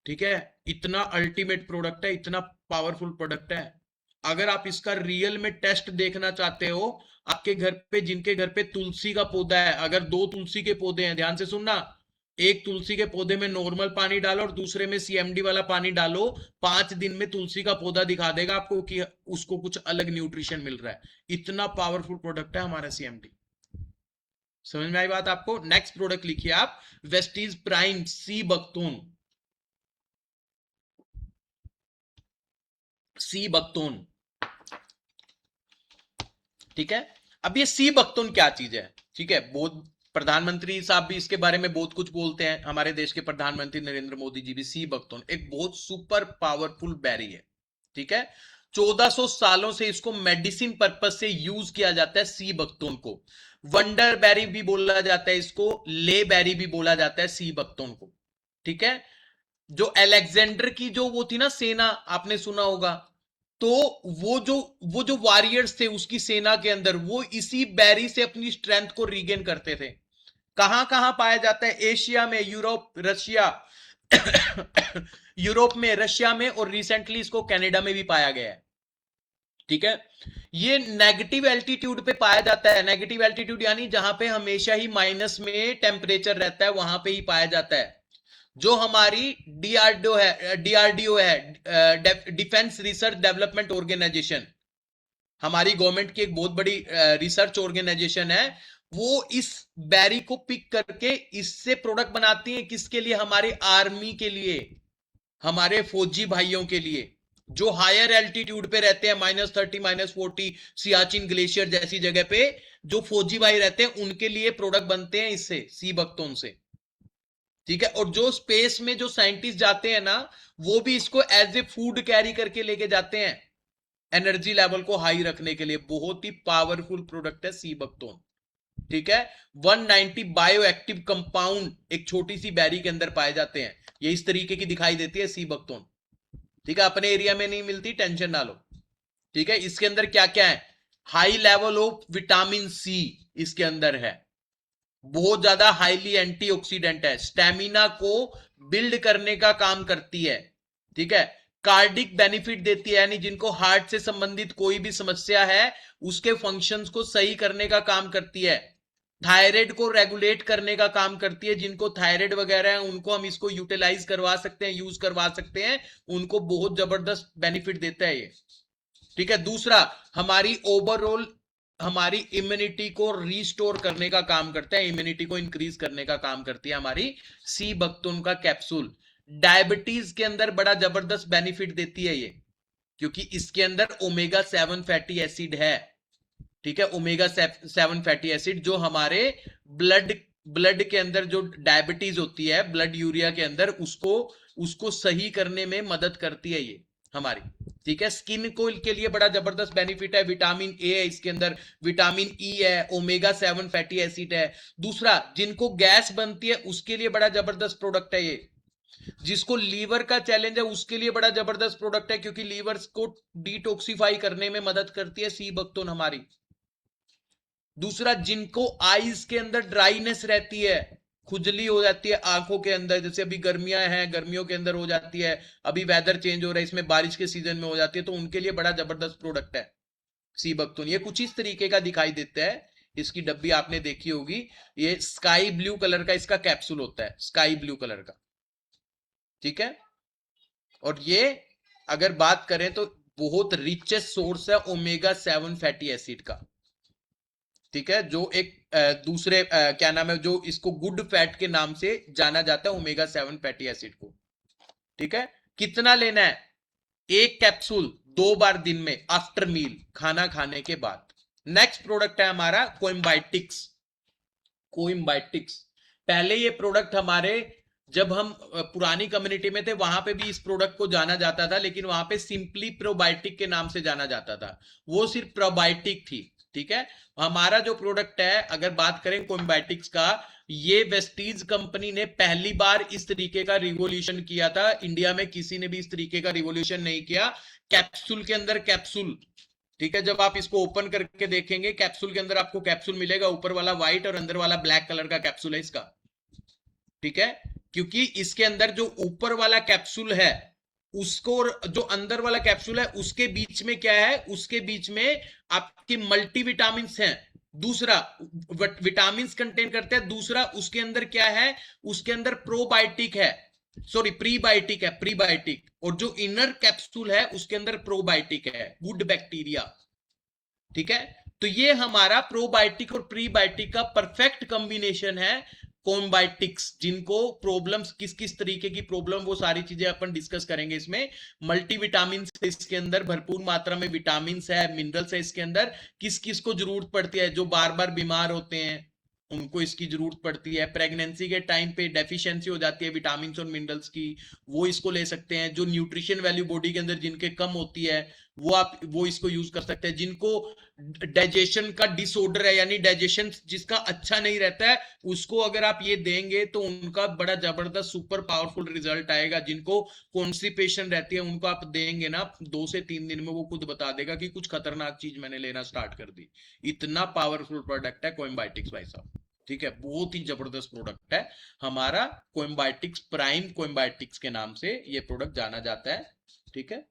ठीक है, इतना अल्टीमेट प्रोडक्ट है, इतना पावरफुल प्रोडक्ट है। अगर आप इसका रियल में टेस्ट देखना चाहते हो, आपके घर पे, जिनके घर पे तुलसी का पौधा है, अगर दो तुलसी के पौधे हैं, ध्यान से सुनना, एक तुलसी के पौधे में नॉर्मल पानी डालो और दूसरे में सीएमडी वाला पानी डालो, 5 दिन में तुलसी का पौधा दिखा देगा आपको कि उसको कुछ अलग न्यूट्रिशन मिल रहा है। इतना पावरफुल प्रोडक्ट है हमारा सीएमडी। समझ में आई बात आपको? नेक्स्ट प्रोडक्ट लिखिए आप, वेस्टीज प्राइम सी बकथोन। सी बकथोन, ठीक है। अब ये सी बकथोन क्या चीज है? ठीक है, बहुत प्रधानमंत्री साहब भी इसके बारे में बहुत कुछ बोलते हैं, हमारे देश के प्रधानमंत्री नरेंद्र मोदी जी भी। सी बकथोन एक बहुत सुपर पावरफुल बेरी है, ठीक है। 1400 सालों से इसको मेडिसिन पर्पज से यूज किया जाता है। सी बकथोन को वंडर बेरी भी बोला जाता है, इसको ले बेरी भी बोला जाता है सी बकथोन को, ठीक है। जो अलेक्जेंडर की जो वो थी ना सेना, आपने सुना होगा, तो वो जो वॉरियर्स थे उसकी सेना के अंदर, वो इसी बेरी से अपनी स्ट्रेंथ को रीगेन करते थे। कहां कहां पाया जाता है? एशिया में, यूरोप, रशिया यूरोप में, रशिया में, और रिसेंटली इसको कनाडा में भी पाया गया है, ठीक है। ये नेगेटिव एल्टीट्यूड पे पाया जाता है। नेगेटिव एल्टीट्यूड यानी जहां पे हमेशा ही माइनस में टेम्परेचर रहता है, वहां पे ही पाया जाता है। जो हमारी डीआरडीओ है, डिफेंस रिसर्च डेवलपमेंट ऑर्गेनाइजेशन, हमारी गवर्नमेंट की एक बहुत बड़ी रिसर्च ऑर्गेनाइजेशन है, वो इस बैरी को पिक करके इससे प्रोडक्ट बनाती है। किसके लिए? हमारे आर्मी के लिए, हमारे फौजी भाइयों के लिए जो हायर एल्टीट्यूड पे रहते हैं, -30 -40 सियाचिन ग्लेशियर जैसी जगह पे जो फौजी भाई रहते हैं, उनके लिए प्रोडक्ट बनते हैं इससे, सी बकथोन से, ठीक है। और जो स्पेस में जो साइंटिस्ट जाते हैं ना, वो भी इसको एज ए फूड कैरी करके लेके जाते हैं, एनर्जी लेवल को हाई रखने के लिए। बहुत ही पावरफुल प्रोडक्ट है सी बकथोन, ठीक है। 190 बायो एक्टिव कंपाउंड एक छोटी सी बैरी के अंदर पाए जाते हैं। ये इस तरीके की दिखाई देती है सी बकथोन, ठीक है। अपने एरिया में नहीं मिलती, टेंशन ना लो, ठीक है। इसके अंदर क्या क्या है? High level of vitamin C इसके अंदर है, बहुत ज्यादा हाईली एंटीऑक्सीडेंट है, स्टेमिना को बिल्ड करने का काम करती है, ठीक है। कार्डिक बेनिफिट देती है, यानी जिनको हार्ट से संबंधित कोई भी समस्या है उसके फंक्शंस को सही करने का काम करती है। थायराइड को रेगुलेट करने का काम करती है, जिनको थायराइड वगैरह है उनको हम इसको यूटिलाइज करवा सकते हैं, यूज करवा सकते हैं, उनको बहुत जबरदस्त बेनिफिट देता है ये, ठीक है। दूसरा, हमारी ओवरऑल हमारी इम्यूनिटी को रीस्टोर करने का काम करता है, इम्यूनिटी को इंक्रीज करने का काम करती है हमारी सी बकथोन का कैप्सूल। डायबिटीज के अंदर बड़ा जबरदस्त बेनिफिट देती है ये, क्योंकि इसके अंदर ओमेगा 7 फैटी एसिड है, ठीक है। ओमेगा 7 फैटी एसिड जो हमारे ब्लड ब्लड के अंदर जो डायबिटीज होती है, ब्लड यूरिया के अंदर, उसको उसको सही करने में मदद करती है ये हमारी, ठीक है। स्किन को के लिए बड़ा जबरदस्त बेनिफिट है। विटामिन ए है इसके अंदर, विटामिन ई है, ओमेगा 7 फैटी एसिड है। दूसरा, जिनको गैस बनती है उसके लिए बड़ा जबरदस्त प्रोडक्ट है ये। जिसको लीवर का चैलेंज है उसके लिए बड़ा जबरदस्त प्रोडक्ट है, क्योंकि लीवर को डिटॉक्सिफाई करने में मदद करती है सी बकथोन हमारी। दूसरा, जिनको आईज के अंदर ड्राइनेस रहती है, खुजली हो जाती है आंखों के अंदर, जैसे अभी गर्मियां हैं, गर्मियों के अंदर हो जाती है, अभी वेदर चेंज हो रहा है, इसमें बारिश के सीजन में हो जाती है, तो उनके लिए बड़ा जबरदस्त प्रोडक्ट है सी बकथोन। ये कुछ इस तरीके का दिखाई देता है, इसकी डब्बी आपने देखी होगी, ये स्काई ब्लू कलर का इसका कैप्सूल होता है, स्काई ब्लू कलर का, ठीक है। और ये अगर बात करें तो बहुत रिचेस्ट सोर्स है ओमेगा 7 फैटी एसिड का, ठीक है। जो एक दूसरे क्या नाम है, जो इसको गुड फैट के नाम से जाना जाता है, ओमेगा 7 फैटी एसिड को, ठीक है। कितना लेना है? एक कैप्सूल 2 बार दिन में, आफ्टर मील, खाना खाने के बाद। नेक्स्ट प्रोडक्ट है हमारा कोइम्बाइटिक्स। कोइम्बाइटिक्स, पहले ये प्रोडक्ट हमारे, जब हम पुरानी कम्युनिटी में थे वहां पे भी इस प्रोडक्ट को जाना जाता था, लेकिन वहां पे सिंपली प्रोबायोटिक के नाम से जाना जाता था, वो सिर्फ प्रोबायोटिक थी, ठीक है। हमारा जो प्रोडक्ट है, अगर बात करें कोइम्बाइटिक्स का, ये वेस्टीज कंपनी ने पहली बार इस तरीके का रिवॉल्यूशन किया था। इंडिया में किसी ने भी इस तरीके का रिवॉल्यूशन नहीं किया। कैप्सूल के अंदर कैप्सूल, ठीक है। जब आप इसको ओपन करके देखेंगे, कैप्सूल के अंदर आपको कैप्सूल मिलेगा, ऊपर वाला व्हाइट और अंदर वाला ब्लैक कलर का कैप्सूल है इसका, ठीक है। क्योंकि इसके अंदर जो ऊपर वाला कैप्सूल है उसको, जो अंदर वाला कैप्सूल है उसके बीच में क्या है, उसके बीच में आपके मल्टीविटामिन हैं। दूसरा विटामिन कंटेन करते हैं। दूसरा उसके अंदर क्या है, उसके अंदर प्रोबायोटिक है, सॉरी प्रीबायोटिक है, प्रीबायोटिक। और जो इनर कैप्सूल है उसके अंदर प्रोबायोटिक है, गुड बैक्टीरिया। ठीक है, तो ये हमारा प्रोबायोटिक और प्रीबायोटिक का परफेक्ट कॉम्बिनेशन है। कोम्बायोटिक्स, जिनको प्रॉब्लम्स, किस किस तरीके की प्रॉब्लम, वो सारी चीजें अपन डिस्कस करेंगे इसमें। मल्टीविटामिन इसके अंदर भरपूर मात्रा में विटामिन है, मिनरल्स है इसके अंदर। किस किस को जरूरत पड़ती है, जो बार बार बीमार होते हैं उनको इसकी जरूरत पड़ती है। प्रेगनेंसी के टाइम पे डेफिशिएंसी हो जाती है विटामिन और मिनरल्स की, वो इसको ले सकते हैं। जो न्यूट्रिशन वैल्यू बॉडी के अंदर जिनके कम होती है वो इसको यूज कर सकते हैं। जिनको डाइजेशन का डिसऑर्डर है, यानी डाइजेशन जिसका अच्छा नहीं रहता है, उसको अगर आप ये देंगे तो उनका बड़ा जबरदस्त सुपर पावरफुल रिजल्ट आएगा। जिनको कॉन्स्टिपेशन रहती है उनको आप देंगे ना, 2 से 3 दिन में वो खुद बता देगा कि कुछ खतरनाक चीज मैंने लेना स्टार्ट कर दी। इतना पावरफुल प्रोडक्ट है कोएम्बायोटिक्स भाई साहब। ठीक है, बहुत ही जबरदस्त प्रोडक्ट है हमारा कोएम्बायोटिक्स, प्राइम कोएम्बायोटिक्स के नाम से ये प्रोडक्ट जाना जाता है। ठीक है,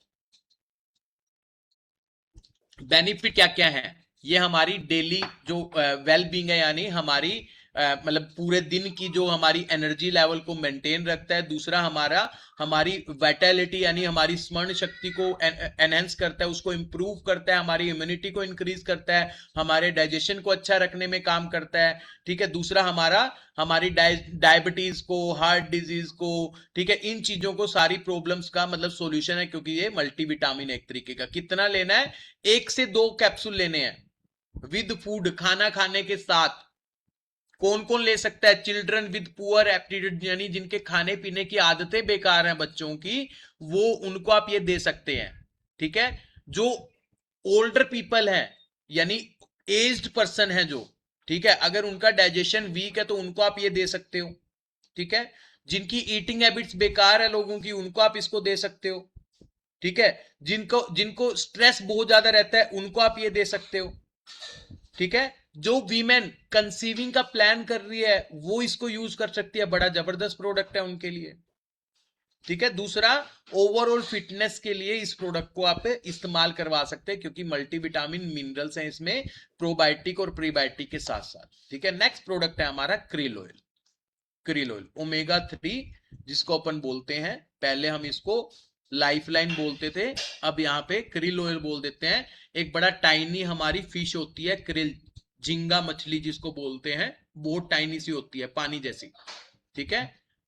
बेनिफिट क्या क्या है, ये हमारी डेली जो वेल बींग है, यानी हमारी मतलब पूरे दिन की जो हमारी एनर्जी लेवल को मेंटेन रखता है। दूसरा हमारी वाइटैलिटी यानी हमारी स्मरण शक्ति को एनहेंस करता है, उसको इंप्रूव करता है, हमारी इम्यूनिटी को इंक्रीज करता है, हमारे डाइजेशन को अच्छा रखने में काम करता है। ठीक है, दूसरा हमारी डायबिटीज को, हार्ट डिजीज को, ठीक है, इन चीजों को, सारी प्रॉब्लम्स का मतलब सॉल्यूशन है, क्योंकि ये मल्टीविटामिन एक तरीके का। कितना लेना है, 1 से 2 कैप्सूल लेने हैं विद फूड, खाना खाने के साथ। कौन कौन ले सकता है, चिल्ड्रन विद पुअर एप्टीट्यूड, यानी जिनके खाने पीने की आदतें बेकार हैं बच्चों की, वो उनको आप ये दे सकते हैं। ठीक है, जो ओल्डर पीपल हैं, यानी एज्ड पर्सन है जो, ठीक है, अगर उनका डाइजेशन वीक है तो उनको आप ये दे सकते हो। ठीक है, जिनकी ईटिंग हैबिट्स बेकार है लोगों की, उनको आप इसको दे सकते हो। ठीक है, जिनको जिनको स्ट्रेस बहुत ज्यादा रहता है उनको आप ये दे सकते हो। ठीक है, जो वीमेन कंसीविंग का प्लान कर रही है वो इसको यूज कर सकती है, बड़ा जबरदस्त प्रोडक्ट है उनके लिए। ठीक है, दूसरा ओवरऑल फिटनेस के लिए इस प्रोडक्ट को आप इस्तेमाल करवा सकते हैं, क्योंकि मल्टीविटामिन मिनरल्स हैं इसमें, प्रोबायोटिक और प्रीबायोटिक के साथ साथ। ठीक है, नेक्स्ट प्रोडक्ट है हमारा krill oil. Krill oil omega 3 जिसको अपन बोलते हैं, पहले हम इसको लाइफलाइन बोलते थे, अब यहाँ पे क्रिल ऑयल बोल देते हैं। एक बड़ा टाइनी हमारी फिश होती है क्रिल, झींगा मछली जिसको बोलते हैं, बहुत टाइनी सी होती है, पानी जैसी। ठीक है,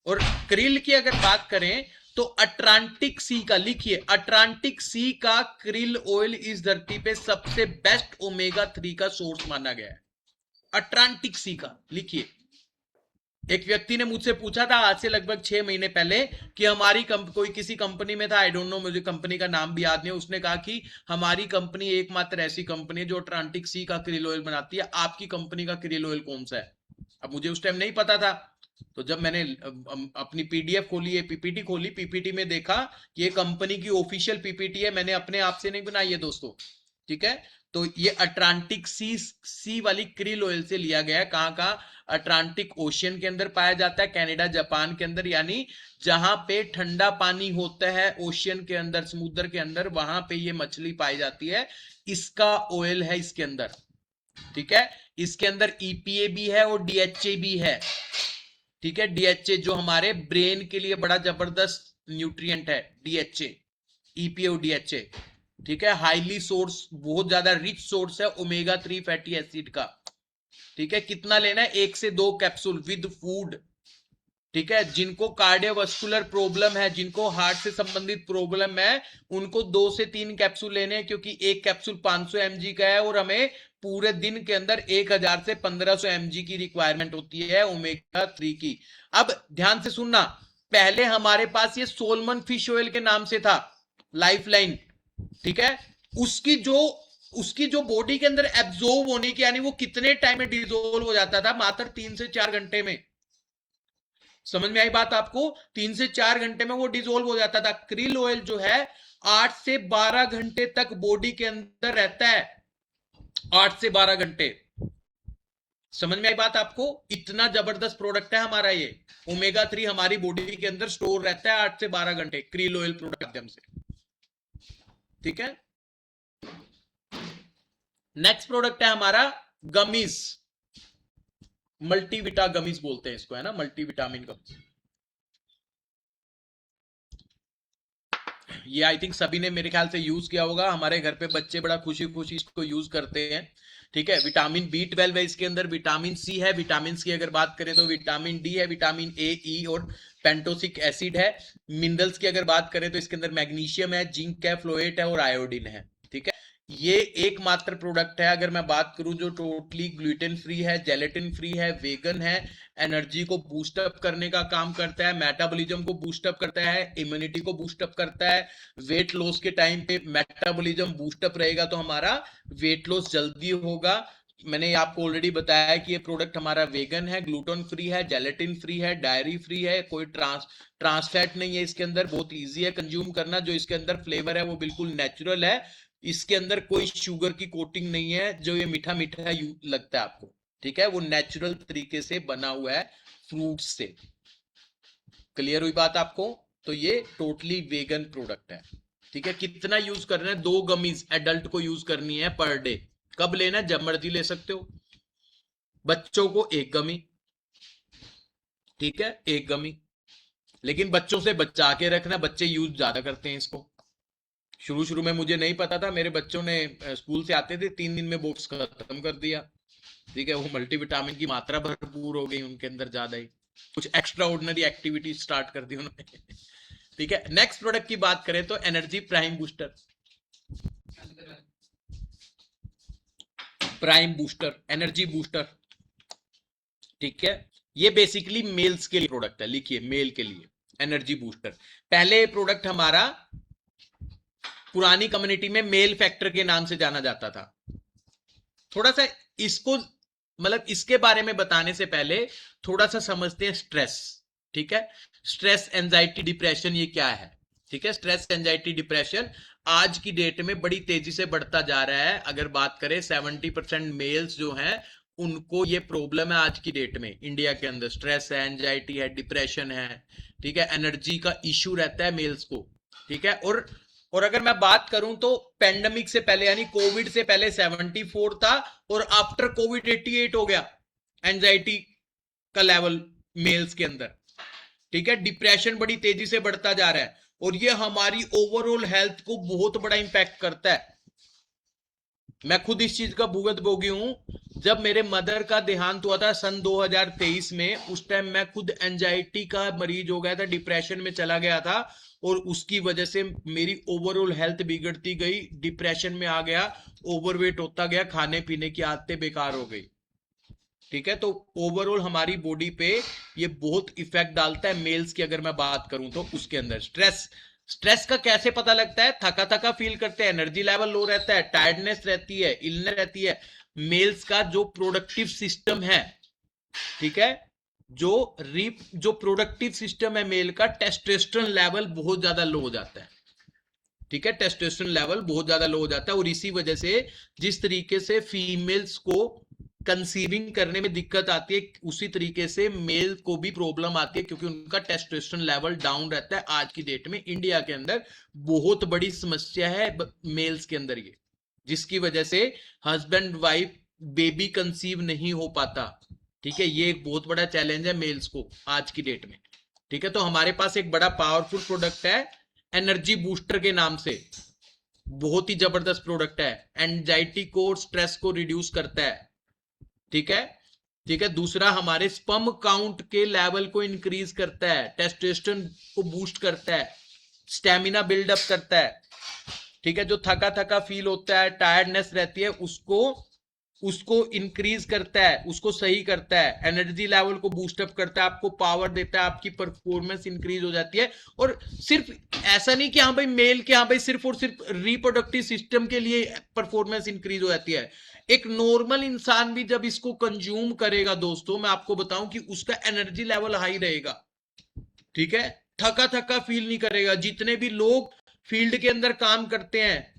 और क्रिल की अगर बात करें तो अटलांटिक सी का, लिखिए अटलांटिक सी का क्रिल ऑयल इस धरती पे सबसे बेस्ट ओमेगा 3 का सोर्स माना गया है। अटलांटिक सी का लिखिए। एक व्यक्ति ने मुझसे पूछा था आज से लगभग 6 महीने पहले कि हमारी कोई किसी कंपनी में था, आई डोंट नो, मुझे कंपनी का नाम भी याद नहीं। उसने कहा कि हमारी कंपनी एकमात्र ऐसी कंपनी है जो अटलांटिक सी का क्रिल ऑयल बनाती है, आपकी कंपनी का क्रिल ऑयल कौन सा है? अब मुझे उस टाइम नहीं पता था, तो जब मैंने अपनी पीडीएफ खोली है, पीपीटी खोली, पीपीटी में देखा ये कंपनी की ऑफिशियल पीपीटी है, मैंने अपने आप से नहीं बनाई है दोस्तों। ठीक है, तो ये अटलांटिक सी वाली क्रिल ऑयल से लिया गया है। कहाँ कहाँ? अटलांटिक ओशियन के अंदर पाया जाता है, कनाडा जापान के अंदर, यानी जहां पे ठंडा पानी होता है ओशियन के अंदर, समुद्र के अंदर, वहां पे ये मछली पाई जाती है। इसका ऑयल है इसके अंदर। ठीक है, इसके अंदर ईपीए भी है और डीएचए भी है। ठीक है, डीएचए जो हमारे ब्रेन के लिए बड़ा जबरदस्त न्यूट्रिएंट है, डीएचए, ईपीए और डीएचए। ठीक है, हाईली सोर्स, बहुत ज्यादा रिच सोर्स है ओमेगा 3 फैटी एसिड का। ठीक है, कितना लेना है? 1 से 2 कैप्सूल विद फूड। ठीक है, जिनको कार्डियोवास्कुलर प्रॉब्लम है, जिनको हार्ट से संबंधित प्रॉब्लम है, उनको 2 से 3 कैप्सूल लेने हैं, क्योंकि एक कैप्सूल 500 mg का है और हमें पूरे दिन के अंदर 1000 से 1500 mg की रिक्वायरमेंट होती है ओमेगा 3 की। अब ध्यान से सुनना, पहले हमारे पास ये सोलमन फिश ऑयल के नाम से था, लाइफलाइन। ठीक है, उसकी जो बॉडी के अंदर एब्जॉर्ब होने की, यानी वो कितने टाइम में डिजोल्व हो जाता था? मात्र 3 से 4 घंटे में। समझ में आई बात आपको? 3 से 4 घंटे में वो डिजोल्व हो जाता था। क्रिल ऑयल जो है 8 से 12 घंटे तक बॉडी के अंदर रहता है, 8 से 12 घंटे। समझ में आई बात आपको? इतना जबरदस्त प्रोडक्ट है हमारा ये। ओमेगा 3 हमारी बॉडी के अंदर स्टोर रहता है 8 से 12 घंटे क्रील ऑयल प्रोडक्ट माध्यम से। ठीक है, नेक्स्ट प्रोडक्ट है हमारा गमीज, मल्टीविटा गमीज बोलते हैं इसको, है ना, मल्टीविटामिन गमीज। ये आई थिंक सभी ने मेरे ख्याल से यूज किया होगा, हमारे घर पे बच्चे बड़ा खुशी खुशी इसको यूज करते हैं। ठीक है, विटामिन B12 है इसके अंदर, विटामिन सी है, विटामिन की अगर बात करें तो विटामिन डी है, विटामिन ए, ई और पेंटोसिक एसिड है। मिनरल्स की अगर बात करें तो इसके अंदर मैग्नीशियम है, जिंक है, फ्लोएट है और आयोडीन है। ठीक है, ये एकमात्र प्रोडक्ट है अगर मैं बात करूं जो टोटली ग्लूटेन फ्री है, जेलेटिन फ्री है, वेगन है, एनर्जी को बूस्ट अप करने का काम करता है, मेटाबॉलिज्म को बूस्ट अप करता है, इम्यूनिटी को बूस्ट अप करता है। वेट लॉस के टाइम पे मेटाबॉलिज्म बूस्ट अप रहेगा तो हमारा वेट लॉस जल्दी होगा। मैंने आपको ऑलरेडी बताया कि ये प्रोडक्ट हमारा वेगन है, ग्लूटेन फ्री है, जेलेटिन फ्री है, डायरी फ्री है, कोई ट्रांसफैट नहीं है इसके अंदर, बहुत इजी है कंज्यूम करना। जो इसके अंदर फ्लेवर है वो बिल्कुल नेचुरल है, इसके अंदर कोई शुगर की कोटिंग नहीं है जो ये मीठा मीठा लगता है आपको। ठीक है, वो नेचुरल तरीके से बना हुआ है फ्रूट से। क्लियर हुई बात आपको? तो ये टोटली वेगन प्रोडक्ट है। ठीक है, कितना यूज करना है? 2 गमीज एडल्ट को यूज करनी है पर डे। कब लेना है? जब मर्जी ले सकते हो। बच्चों को 1 गमी, ठीक है, 1 गमी, लेकिन बच्चों से बचा के रखना, बच्चे यूज ज्यादा करते हैं इसको। शुरू शुरू में मुझे नहीं पता था, मेरे बच्चों ने स्कूल से आते थे 3 दिन में बॉक्स खत्म कर दिया। ठीक है, वो मल्टीविटामिन की मात्रा भरपूर हो गई उनके अंदर ज्यादा ही, कुछ एक्स्ट्रा ऑर्डिनरी एक्टिविटी स्टार्ट कर दी उन्होंने। ठीक है, नेक्स्ट प्रोडक्ट की बात करें तो energy prime booster, prime booster, energy booster. ठीक है, ये बेसिकली मेल्स के लिए प्रोडक्ट है, लिखिए मेल के लिए एनर्जी बूस्टर। पहले प्रोडक्ट हमारा पुरानी कम्युनिटी में मेल फैक्टर के नाम से जाना जाता था। थोड़ा सा इसको मतलब इसके बारे में बताने से पहले थोड़ा सा समझते हैं स्ट्रेस। ठीक है, स्ट्रेस, एंजाइटी, डिप्रेशन ये क्या है? ठीक है, स्ट्रेस, एंजाइटी, डिप्रेशन आज की डेट में बड़ी तेजी से बढ़ता जा रहा है। अगर बात करें 70% मेल्स जो हैं उनको ये प्रॉब्लम है आज की डेट में इंडिया के अंदर। स्ट्रेस है, एंजाइटी है, डिप्रेशन है। ठीक है, एनर्जी का इश्यू रहता है मेल्स को। ठीक है, और अगर मैं बात करूं तो पेंडेमिक से पहले यानी कोविड से पहले 74 था और आफ्टर कोविड 88 हो गया एंजाइटी का लेवल मेल्स के अंदर। ठीक है, डिप्रेशन बड़ी तेजी से बढ़ता जा रहा है और ये हमारी ओवरऑल हेल्थ को बहुत बड़ा इंपैक्ट करता है। मैं खुद इस चीज का भुगत भोगी हूं। जब मेरे मदर का देहांत हुआ था सन 2023 में, उस टाइम मैं खुद एंजाइटी का मरीज हो गया था, डिप्रेशन में चला गया था और उसकी वजह से मेरी ओवरऑल हेल्थ बिगड़ती गई, डिप्रेशन में आ गया, ओवरवेट होता गया, खाने पीने की आदतें बेकार हो गई। ठीक है, तो ओवरऑल हमारी बॉडी पे ये बहुत इफेक्ट डालता है। मेल्स की अगर मैं बात करूं तो उसके अंदर स्ट्रेस, स्ट्रेस का कैसे पता लगता है? थका थका फील करते हैं, एनर्जी लेवल लो रहता है, टायर्डनेस रहती है, इलनेस रहती है। मेल्स का जो प्रोडक्टिव सिस्टम है, ठीक है, जो प्रोडक्टिव सिस्टम है मेल का, टेस्टोस्टेरोन लेवल बहुत ज्यादा लो हो जाता है। ठीक है, टेस्टोस्टेरोन लेवल बहुत ज्यादा लो हो जाता है और इसी वजह से जिस तरीके से फीमेल्स को कंसीविंग करने में दिक्कत आती है उसी तरीके से मेल को भी प्रॉब्लम आती है, क्योंकि उनका टेस्टोस्टेरोन लेवल डाउन रहता है। आज की डेट में इंडिया के अंदर बहुत बड़ी समस्या है मेल्स के अंदर ये, जिसकी वजह से हस्बैंड वाइफ बेबी कंसीव नहीं हो पाता। ठीक है, ये एक बहुत बड़ा चैलेंज है मेल्स को आज की डेट में। ठीक है, तो हमारे पास एक बड़ा पावरफुल प्रोडक्ट है एनर्जी बूस्टर के नाम से, बहुत ही जबरदस्त प्रोडक्ट है, एंजाइटी को, स्ट्रेस को रिड्यूस करता है। ठीक है, ठीक है, दूसरा हमारे स्पर्म काउंट के लेवल को इंक्रीज करता है, टेस्टोस्टेरोन को बूस्ट करता है, स्टेमिना बिल्डअप करता है। ठीक है, जो थका थका फील होता है, टायर्डनेस रहती है, उसको इंक्रीज करता है, उसको सही करता है, एनर्जी लेवल को बूस्टअप करता है, आपको पावर देता है, आपकी परफॉर्मेंस इंक्रीज हो जाती है। और सिर्फ ऐसा नहीं कि हाँ भाई मेल के, हाँ भाई सिर्फ और सिर्फ रिप्रोडक्टिव सिस्टम के लिए परफॉर्मेंस इंक्रीज हो जाती है। एक नॉर्मल इंसान भी जब इसको कंज्यूम करेगा दोस्तों, मैं आपको बताऊं कि उसका एनर्जी लेवल हाई रहेगा। ठीक है, थका थका फील नहीं करेगा। जितने भी लोग फील्ड के अंदर काम करते हैं,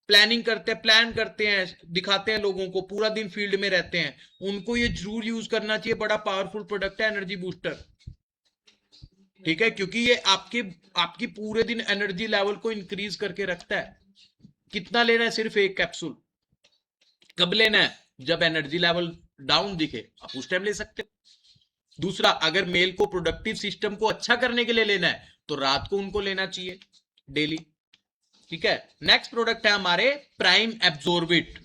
प्लानिंग करते हैं, प्लान करते हैं, दिखाते हैं लोगों को, पूरा दिन फील्ड में रहते हैं, उनको ये जरूर यूज करना चाहिए। बड़ा पावरफुल प्रोडक्ट है एनर्जी बूस्टर, ठीक है, क्योंकि ये आपकी पूरे दिन एनर्जी लेवल को इंक्रीज करके रखता है। कितना लेना है? सिर्फ एक कैप्सूल। कब लेना है? जब एनर्जी लेवल डाउन दिखे, आप उस टाइम ले सकते हो। दूसरा, अगर मेल को प्रोडक्टिव सिस्टम को अच्छा करने के लिए लेना है तो रात को उनको लेना चाहिए डेली, ठीक है। नेक्स्ट प्रोडक्ट है हमारे प्राइम एब्जॉर्बिट,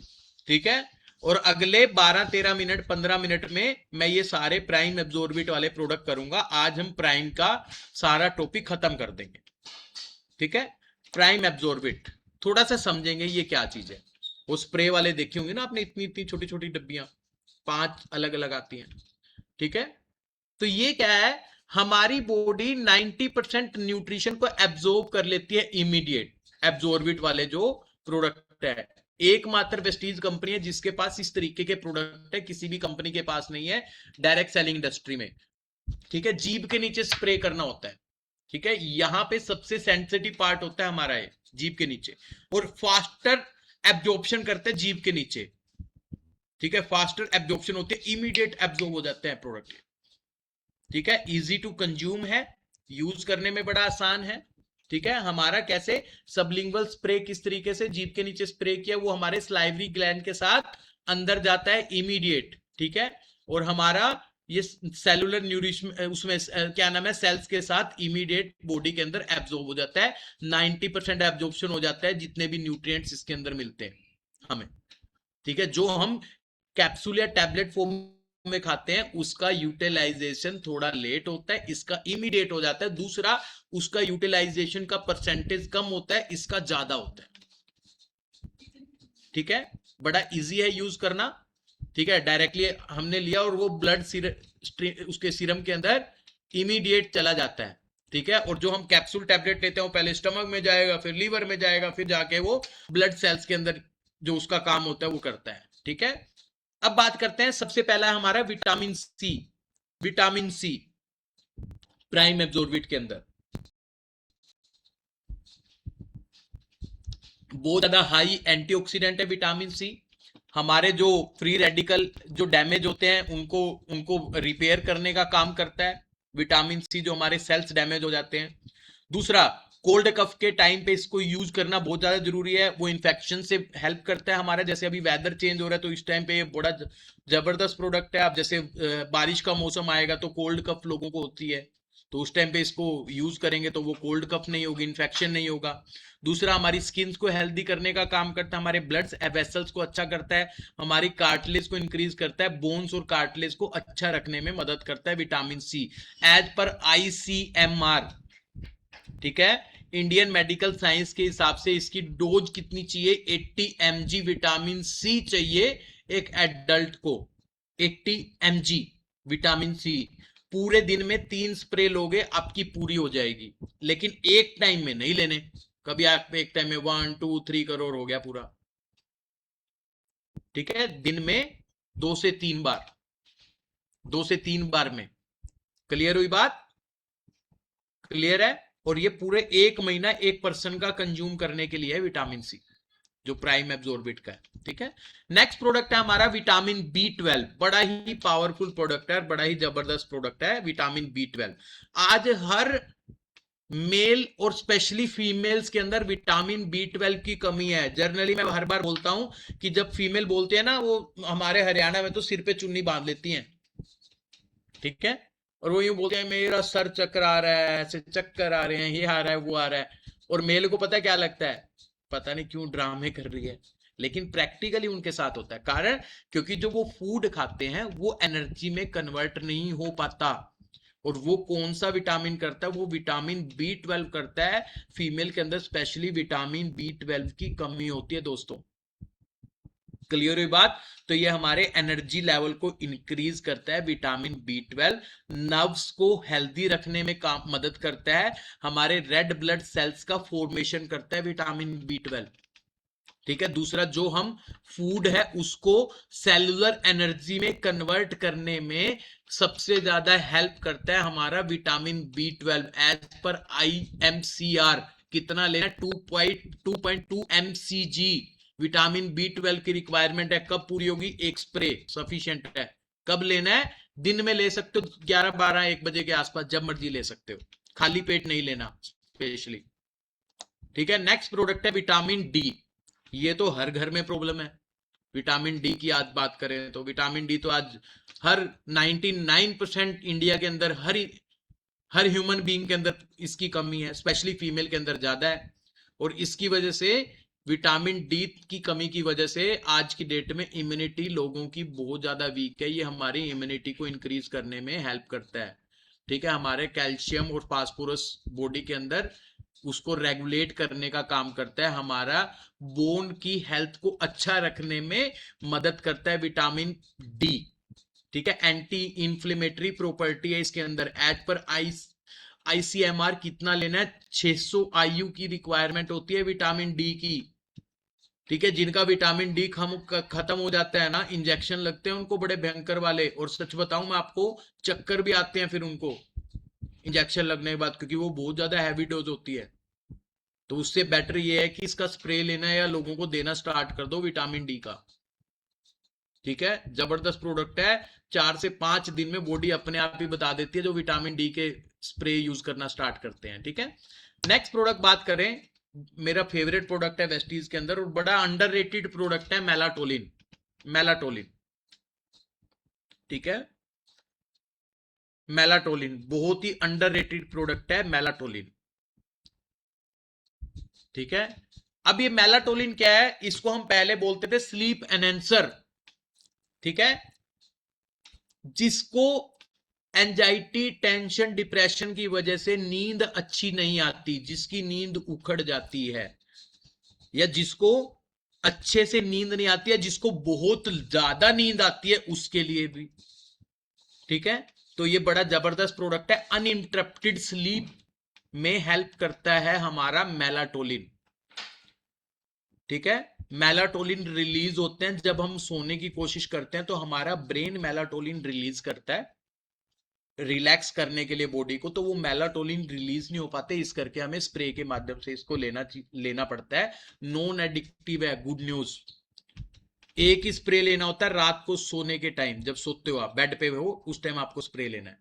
ठीक है। और अगले 12-13 मिनट 15 मिनट में मैं ये सारे प्राइम एब्जॉर्बिट वाले प्रोडक्ट करूंगा। आज हम प्राइम का सारा टॉपिक खत्म कर देंगे, ठीक है। प्राइम एब्जॉर्बिट थोड़ा सा समझेंगे ये क्या चीज है। वो स्प्रे वाले देखे होंगे ना आपने, इतनी इतनी छोटी छोटी डब्बियां, 5 अलग अलग आती हैं, ठीक है। तो ये क्या है, हमारी बॉडी 90% न्यूट्रिशन को एब्जॉर्ब कर लेती है इमीडिएट। एब्जॉर्बिट वाले जो प्रोडक्ट है, एकमात्र वेस्टीज कंपनी है जिसके पास इस तरीके के प्रोडक्ट है, किसी भी कंपनी के पास नहीं है डायरेक्ट सेलिंग इंडस्ट्री में, ठीक है। जीभ के नीचे स्प्रे करना होता है, ठीक है। यहां पे सबसे सेंसिटिव पार्ट होता है हमारा ये जीभ के नीचे, और फास्टर एब्जॉर्प्शन करते हैं जीभ के नीचे, ठीक है। फास्टर एब्जॉर्प्शन होते हैं, इमीडिएट एब्जॉर्ब हो जाते हैं प्रोडक्ट, ठीक है। इजी टू कंज्यूम है, यूज करने में बड़ा आसान है, ठीक है। हमारा कैसे सबलिंगुअल स्प्रे किस तरीके से जीभ के नीचे स्प्रे किया, वो हमारे स्लाइवरी ग्लैंड के साथ अंदर जाता है इमीडिएट, ठीक है। और हमारा ये सेलुलर न्यूट्रिशन उसमें क्या नाम है, सेल्स के साथ इमीडिएट बॉडी के अंदर एब्जॉर्ब हो जाता है। 90% एब्जॉर्प्शन हो जाता है जितने भी न्यूट्रिएंट्स इसके अंदर मिलते हैं हमें, ठीक है। जो हम कैप्सूल या टैबलेट फॉर्म में खाते हैं उसका यूटिलाइजेशन थोड़ा लेट होता है, इसका इमीडिएट हो जाता है। दूसरा, उसका यूटिलाइजेशन का परसेंटेज कम होता है, इसका ज्यादा होता है, ठीक है। बड़ा इजी है यूज करना, ठीक है। डायरेक्टली हमने लिया और वो ब्लड उसके सीरम के अंदर इमीडिएट चला जाता है, ठीक है। और जो हम कैप्सूल टैबलेट लेते हैं वो पहले स्टमक में जाएगा, फिर लीवर में जाएगा, फिर जाके वो ब्लड सेल्स के अंदर जो उसका काम होता है वो करता है, ठीक है। अब बात करते हैं, सबसे पहला हमारा vitamin C. Vitamin C prime absorbit के अंदर बहुत ज्यादा हाई एंटीऑक्सीडेंट है विटामिन सी। हमारे जो फ्री रेडिकल जो डैमेज होते हैं उनको उनको रिपेयर करने का काम करता है विटामिन सी, जो हमारे सेल्स डैमेज हो जाते हैं। दूसरा, कोल्ड कफ के टाइम पे इसको यूज करना बहुत ज्यादा जरूरी है, वो इन्फेक्शन से हेल्प करता है हमारा। जैसे अभी वेदर चेंज हो रहा है तो इस टाइम पे ये बड़ा जबरदस्त प्रोडक्ट है। अब जैसे बारिश का मौसम आएगा तो कोल्ड कफ लोगों को होती है, तो उस टाइम पे इसको यूज करेंगे तो वो कोल्ड कफ नहीं होगी, इन्फेक्शन नहीं होगा। दूसरा, हमारी स्किन को हेल्दी करने का काम करता है, हमारे ब्लड वेसल्स को अच्छा करता है, हमारी कार्टिलेज को इंक्रीज करता है, बोन्स और कार्टिलेज को अच्छा रखने में मदद करता है vitamin C, as per ICMR, ठीक है। इंडियन मेडिकल साइंस के हिसाब से इसकी डोज कितनी चाहिए, 80 mg विटामिन सी चाहिए एक एडल्ट को। 80 mg विटामिन सी पूरे दिन में 3 स्प्रे लोगे आपकी पूरी हो जाएगी, लेकिन एक टाइम में नहीं लेने। कभी आप एक टाइम में 1 2 3 करोड़ हो गया पूरा, ठीक है। दिन में 2 से 3 बार, 2 से 3 बार में। क्लियर हुई बात? क्लियर है? और ये पूरे 1 महीना एक पर्सन का कंज्यूम करने के लिए है विटामिन सी, जो प्राइम एब्जॉर्बिट का है, ठीक है। नेक्स्ट प्रोडक्ट है हमारा विटामिन B12। बड़ा ही पावरफुल प्रोडक्ट है, बड़ा ही जबरदस्त प्रोडक्ट है विटामिन B12। आज हर मेल और स्पेशली फीमेल्स के अंदर विटामिन B12 की कमी है। जनरली मैं हर बार बोलता हूं कि जब फीमेल बोलते हैं ना, वो हमारे हरियाणा में तो सिर पे चुन्नी बांध लेती हैं, ठीक है। और वो यूं बोलते हैं मेरा सर चक्कर आ रहा है, ऐसे चक्कर आ रहे हैं, ये आ रहा है, वो आ रहा है। और मेल को पता है क्या लगता है, पता नहीं क्यों ड्रामे कर रही है, लेकिन प्रैक्टिकली उनके साथ होता है। कारण, क्योंकि जो वो फूड खाते हैं वो एनर्जी में कन्वर्ट नहीं हो पाता। और वो कौन सा विटामिन करता है, वो विटामिन B12 करता है। फीमेल के अंदर स्पेशली विटामिन B12 की कमी होती है दोस्तों। क्लियर हुई बात? तो ये हमारे एनर्जी लेवल को इंक्रीज करता है विटामिन B12। नर्व्स को हेल्दी रखने में काम मदद करता है, हमारे रेड ब्लड सेल्स का फॉर्मेशन करता है विटामिन B12, ठीक है। दूसरा, जो हम फूड है उसको सेलुलर एनर्जी में कन्वर्ट करने में सबसे ज्यादा हेल्प करता है हमारा vitamin B12, as per IMCR, कितना लेना है? 2.2 mcg विटामिन B12 की रिक्वायरमेंट है। कब पूरी होगी? एक स्प्रे सफिशिएंट है। कब लेना है? दिन में ले सकते हो 11 12 1 बजे के आसपास, जब मर्जी ले सकते हो, खाली पेट नहीं लेना स्पेशली। ठीक है। नेक्स्ट प्रोडक्ट है विटामिन डी। ये तो हर घर में प्रॉब्लम है। विटामिन डी की आज बात करें तो विटामिन डी तो आज हर 99% इंडिया के अंदर हर ह्यूमन बीइंग के अंदर इसकी कमी है, स्पेशली फीमेल के अंदर ज्यादा है। और इसकी वजह से, विटामिन डी की कमी की वजह से आज की डेट में इम्यूनिटी लोगों की बहुत ज्यादा वीक है। ये हमारी इम्यूनिटी को इंक्रीज करने में हेल्प करता है। ठीक है। हमारे कैल्शियम और फास्फोरस बॉडी के अंदर उसको रेगुलेट करने का काम करता है। हमारा बोन की हेल्थ को अच्छा रखने में मदद करता है विटामिन डी। ठीक है। एंटी इंफ्लेमेटरी प्रॉपर्टी है इसके अंदर। एज पर आईसीएमआर कितना लेना है? 600 आईयू की रिक्वायरमेंट होती है विटामिन डी की। ठीक है। जिनका विटामिन डी खत्म हो जाता है ना, इंजेक्शन लगते हैं उनको बड़े भयंकर वाले, और सच बताऊं मैं आपको, चक्कर भी आते हैं फिर उनको इंजेक्शन लगने के बाद, क्योंकि वो बहुत ज्यादा हैवी डोज होती है। तो उससे बेटर ये है कि इसका स्प्रे लेना है या लोगों को देना स्टार्ट कर दो विटामिन डी का। ठीक है। जबरदस्त प्रोडक्ट है। 4 से 5 दिन में बॉडी अपने आप ही बता देती है जो विटामिन डी के स्प्रे यूज करना स्टार्ट करते हैं। ठीक है। नेक्स्ट प्रोडक्ट बात करें, मेरा फेवरेट प्रोडक्ट है वेस्टीज के अंदर और बड़ा अंडररेटेड प्रोडक्ट है मेलाटोलिन। मेलाटोलिन। ठीक है। मेलाटोलिन बहुत ही अंडररेटेड प्रोडक्ट है मेलाटोलिन। ठीक है। अब ये मेलाटोलिन क्या है? इसको हम पहले बोलते थे स्लीप एनहेंसर। ठीक है। जिसको एंजाइटी, टेंशन, डिप्रेशन की वजह से नींद अच्छी नहीं आती, जिसकी नींद उखड़ जाती है, या जिसको अच्छे से नींद नहीं आती है, जिसको बहुत ज्यादा नींद आती है, उसके लिए भी। ठीक है। तो ये बड़ा जबरदस्त प्रोडक्ट है। अनइंटरप्टेड स्लीप में हेल्प करता है हमारा मेलाटोलिन। ठीक है। मेलाटोलिन रिलीज होते हैं जब हम सोने की कोशिश करते हैं, तो हमारा ब्रेन मेलाटोलिन रिलीज करता है रिलैक्स करने के लिए बॉडी को। तो वो मेलाटोलिन रिलीज नहीं हो पाते, इस करके हमें स्प्रे के माध्यम से इसको लेना पड़ता है। नॉन एडिक्टिव है, गुड न्यूज। एक ही स्प्रे लेना होता है रात को सोने के टाइम, जब सोते हो आप बेड पे हो उस टाइम आपको स्प्रे लेना है।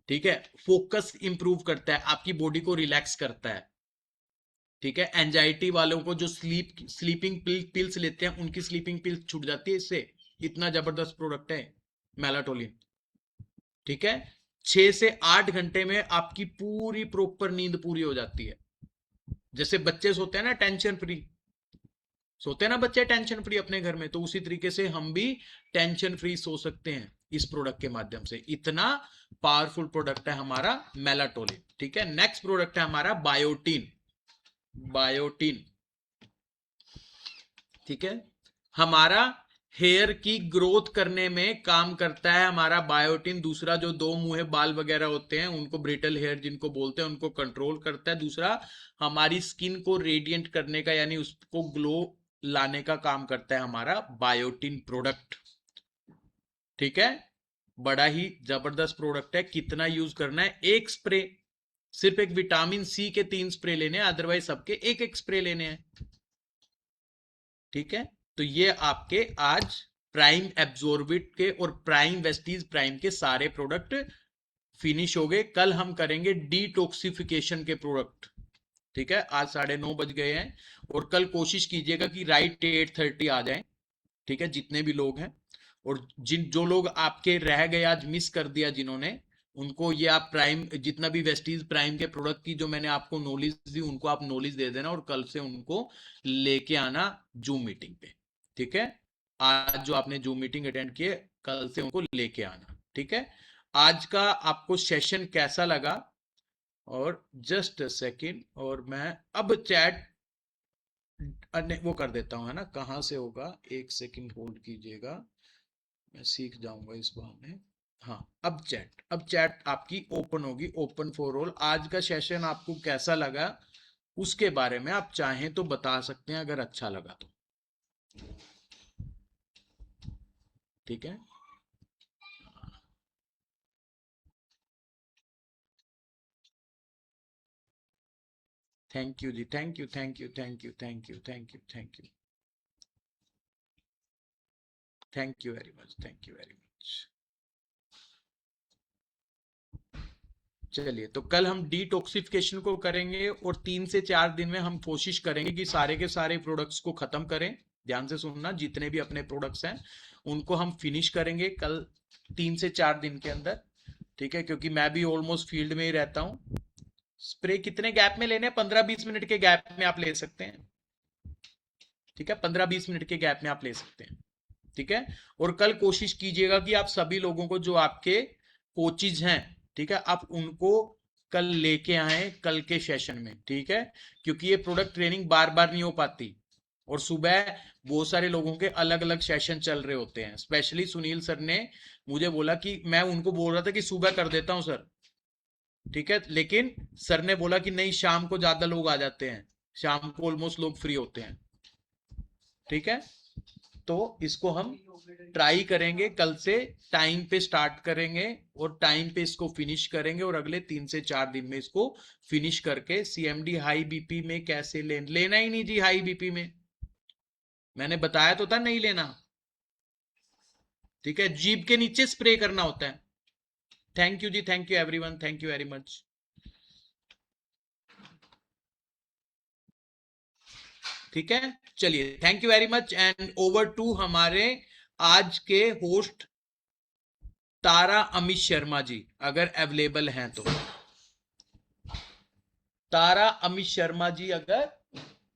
ठीक है। फोकस इंप्रूव करता है, आपकी बॉडी को रिलैक्स करता है। ठीक है। एंजाइटी वालों को जो स्लीपिंग पिल्स लेते हैं, उनकी स्लीपिंग पिल्स छूट जाती है इससे। इतना जबरदस्त प्रोडक्ट है मेलाटोलिन। ठीक है। 6 से 8 घंटे में आपकी पूरी प्रॉपर नींद पूरी हो जाती है। जैसे बच्चे सोते हैं ना टेंशन फ्री, सोते हैं ना बच्चे टेंशन फ्री अपने घर में, तो उसी तरीके से हम भी टेंशन फ्री सो सकते हैं इस प्रोडक्ट के माध्यम से। इतना पावरफुल प्रोडक्ट है हमारा मेलाटोलिन। ठीक है। नेक्स्ट प्रोडक्ट है हमारा बायोटीन। बायोटीन। ठीक है। हमारा हेयर की ग्रोथ करने में काम करता है हमारा बायोटिन। दूसरा, जो दो मुंहे बाल वगैरह होते हैं उनको, ब्रिटल हेयर जिनको बोलते हैं, उनको कंट्रोल करता है। दूसरा, हमारी स्किन को रेडिएंट करने का, यानी उसको ग्लो लाने का काम करता है हमारा बायोटिन प्रोडक्ट। ठीक है। बड़ा ही जबरदस्त प्रोडक्ट है। कितना यूज करना है? एक स्प्रे। सिर्फ एक विटामिन सी के 3 स्प्रे लेने हैं, अदरवाइज सबके एक एक स्प्रे लेने हैं। ठीक है। तो ये आपके आज प्राइम एब्जॉर्बिट के और प्राइम वेस्टीज प्राइम के सारे प्रोडक्ट फिनिश हो गए। कल हम करेंगे डिटॉक्सिफिकेशन के प्रोडक्ट। ठीक है। आज 9:30 बज गए हैं, और कल कोशिश कीजिएगा कि राइट 8:30 आ जाएं। ठीक है। जितने भी लोग हैं, और जो लोग आपके रह गए, आज मिस कर दिया जिन्होंने, उनको ये आप प्राइम, जितना भी वेस्टीज प्राइम के प्रोडक्ट की जो मैंने आपको नॉलेज दी, उनको आप नॉलेज दे देना, और कल से उनको लेके आना जूम मीटिंग पे। ठीक है। आज जो आपने जूम मीटिंग अटेंड किए, कल से उनको लेके आना। ठीक है। आज का आपको सेशन कैसा लगा? और जस्ट सेकंड, और मैं अब चैट वो कर देता हूं, है ना? कहां से होगा? एक सेकंड होल्ड कीजिएगा, मैं सीख जाऊंगा इस बहाने। हाँ, अब चैट आपकी ओपन होगी, ओपन फॉर ऑल। आज का सेशन आपको कैसा लगा, उसके बारे में आप चाहें तो बता सकते हैं, अगर अच्छा लगा तो। ठीक है। थैंक यू जी, thank you, thank you, thank you, thank you, thank you, thank you, thank you very much, thank you very much. चलिए, तो कल हम डिटॉक्सिफिकेशन को करेंगे और 3 से 4 दिन में हम कोशिश करेंगे कि सारे के सारे प्रोडक्ट्स को खत्म करें। ध्यान से सुनना, जितने भी अपने प्रोडक्ट्स हैं उनको हम फिनिश करेंगे कल 3 से 4 दिन के अंदर। ठीक है, क्योंकि मैं भी ऑलमोस्ट फील्ड में ही रहता हूँ। स्प्रे कितने गैप में लेने हैं? 15-20 मिनट के गैप में आप ले सकते हैं। ठीक है, 15-20 मिनट के गैप में आप ले सकते हैं। ठीक है, और कल कोशिश कीजिएगा कि आप सभी लोगों को, जो आपके कोचिज हैं, ठीक है, आप उनको कल लेके आए कल के सेशन में। ठीक है, क्योंकि ये प्रोडक्ट ट्रेनिंग बार बार नहीं हो पाती और सुबह बहुत सारे लोगों के अलग अलग सेशन चल रहे होते हैं। स्पेशली सुनील सर ने मुझे बोला कि मैं उनको बोल रहा था कि सुबह कर देता हूं सर, ठीक है, लेकिन सर ने बोला कि नहीं, शाम को ज्यादा लोग आ जाते हैं, शाम को ऑलमोस्ट लोग फ्री होते हैं। ठीक है, तो इसको हम ट्राई करेंगे कल से, टाइम पे स्टार्ट करेंगे और टाइम पे इसको फिनिश करेंगे, और अगले 3 से 4 दिन में इसको फिनिश करके सीएमडी हाई बीपी में कैसे लेना ही नहीं जी। हाई बीपी में मैंने बताया तो था नहीं लेना। ठीक है, जीभ के नीचे स्प्रे करना होता है। थैंक यू जी, thank you everyone, thank you very much. ठीक है, चलिए, thank you very much and over to हमारे आज के होस्ट तारा अमित शर्मा जी, अगर अवेलेबल हैं तो। तारा अमित शर्मा जी अगर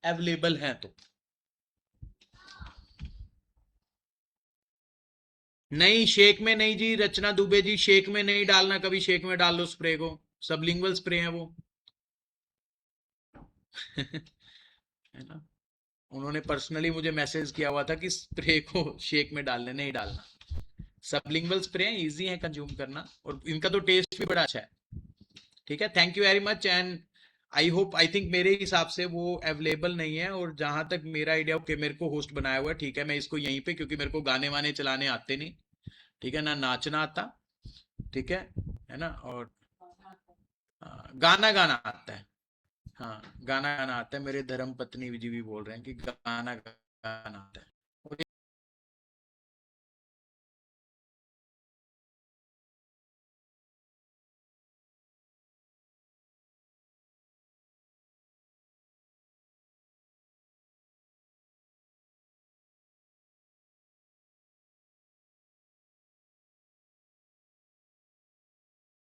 अवेलेबल हैं तो। नहीं, शेक में नहीं जी, रचना दुबे जी, शेक में नहीं डालना कभी, शेक में डाल लो स्प्रे को, सबलिंगुअल स्प्रे है वो। है ना, उन्होंने पर्सनली मुझे मैसेज किया हुआ था कि स्प्रे को शेक में डालने नहीं डालना। सबलिंगुअल स्प्रे है, इजी है कंज्यूम करना, और इनका तो टेस्ट भी बड़ा अच्छा है। ठीक है, thank you very much and I hope, I think मेरे हिसाब से वो अवेलेबल नहीं है, और जहां तक मेरा आइडिया कि मेरे को होस्ट बनाया हुआ है, ठीक है, मैं इसको यहीं पे, क्योंकि मेरे को गाने वाने चलाने आते नहीं, ठीक है ना, नाचना आता, ठीक है ना, और गाना गाना आता है। हाँ, गाना गाना आता है, मेरे धर्म पत्नी जी भी बोल रहे हैं कि गाना गाना आता है।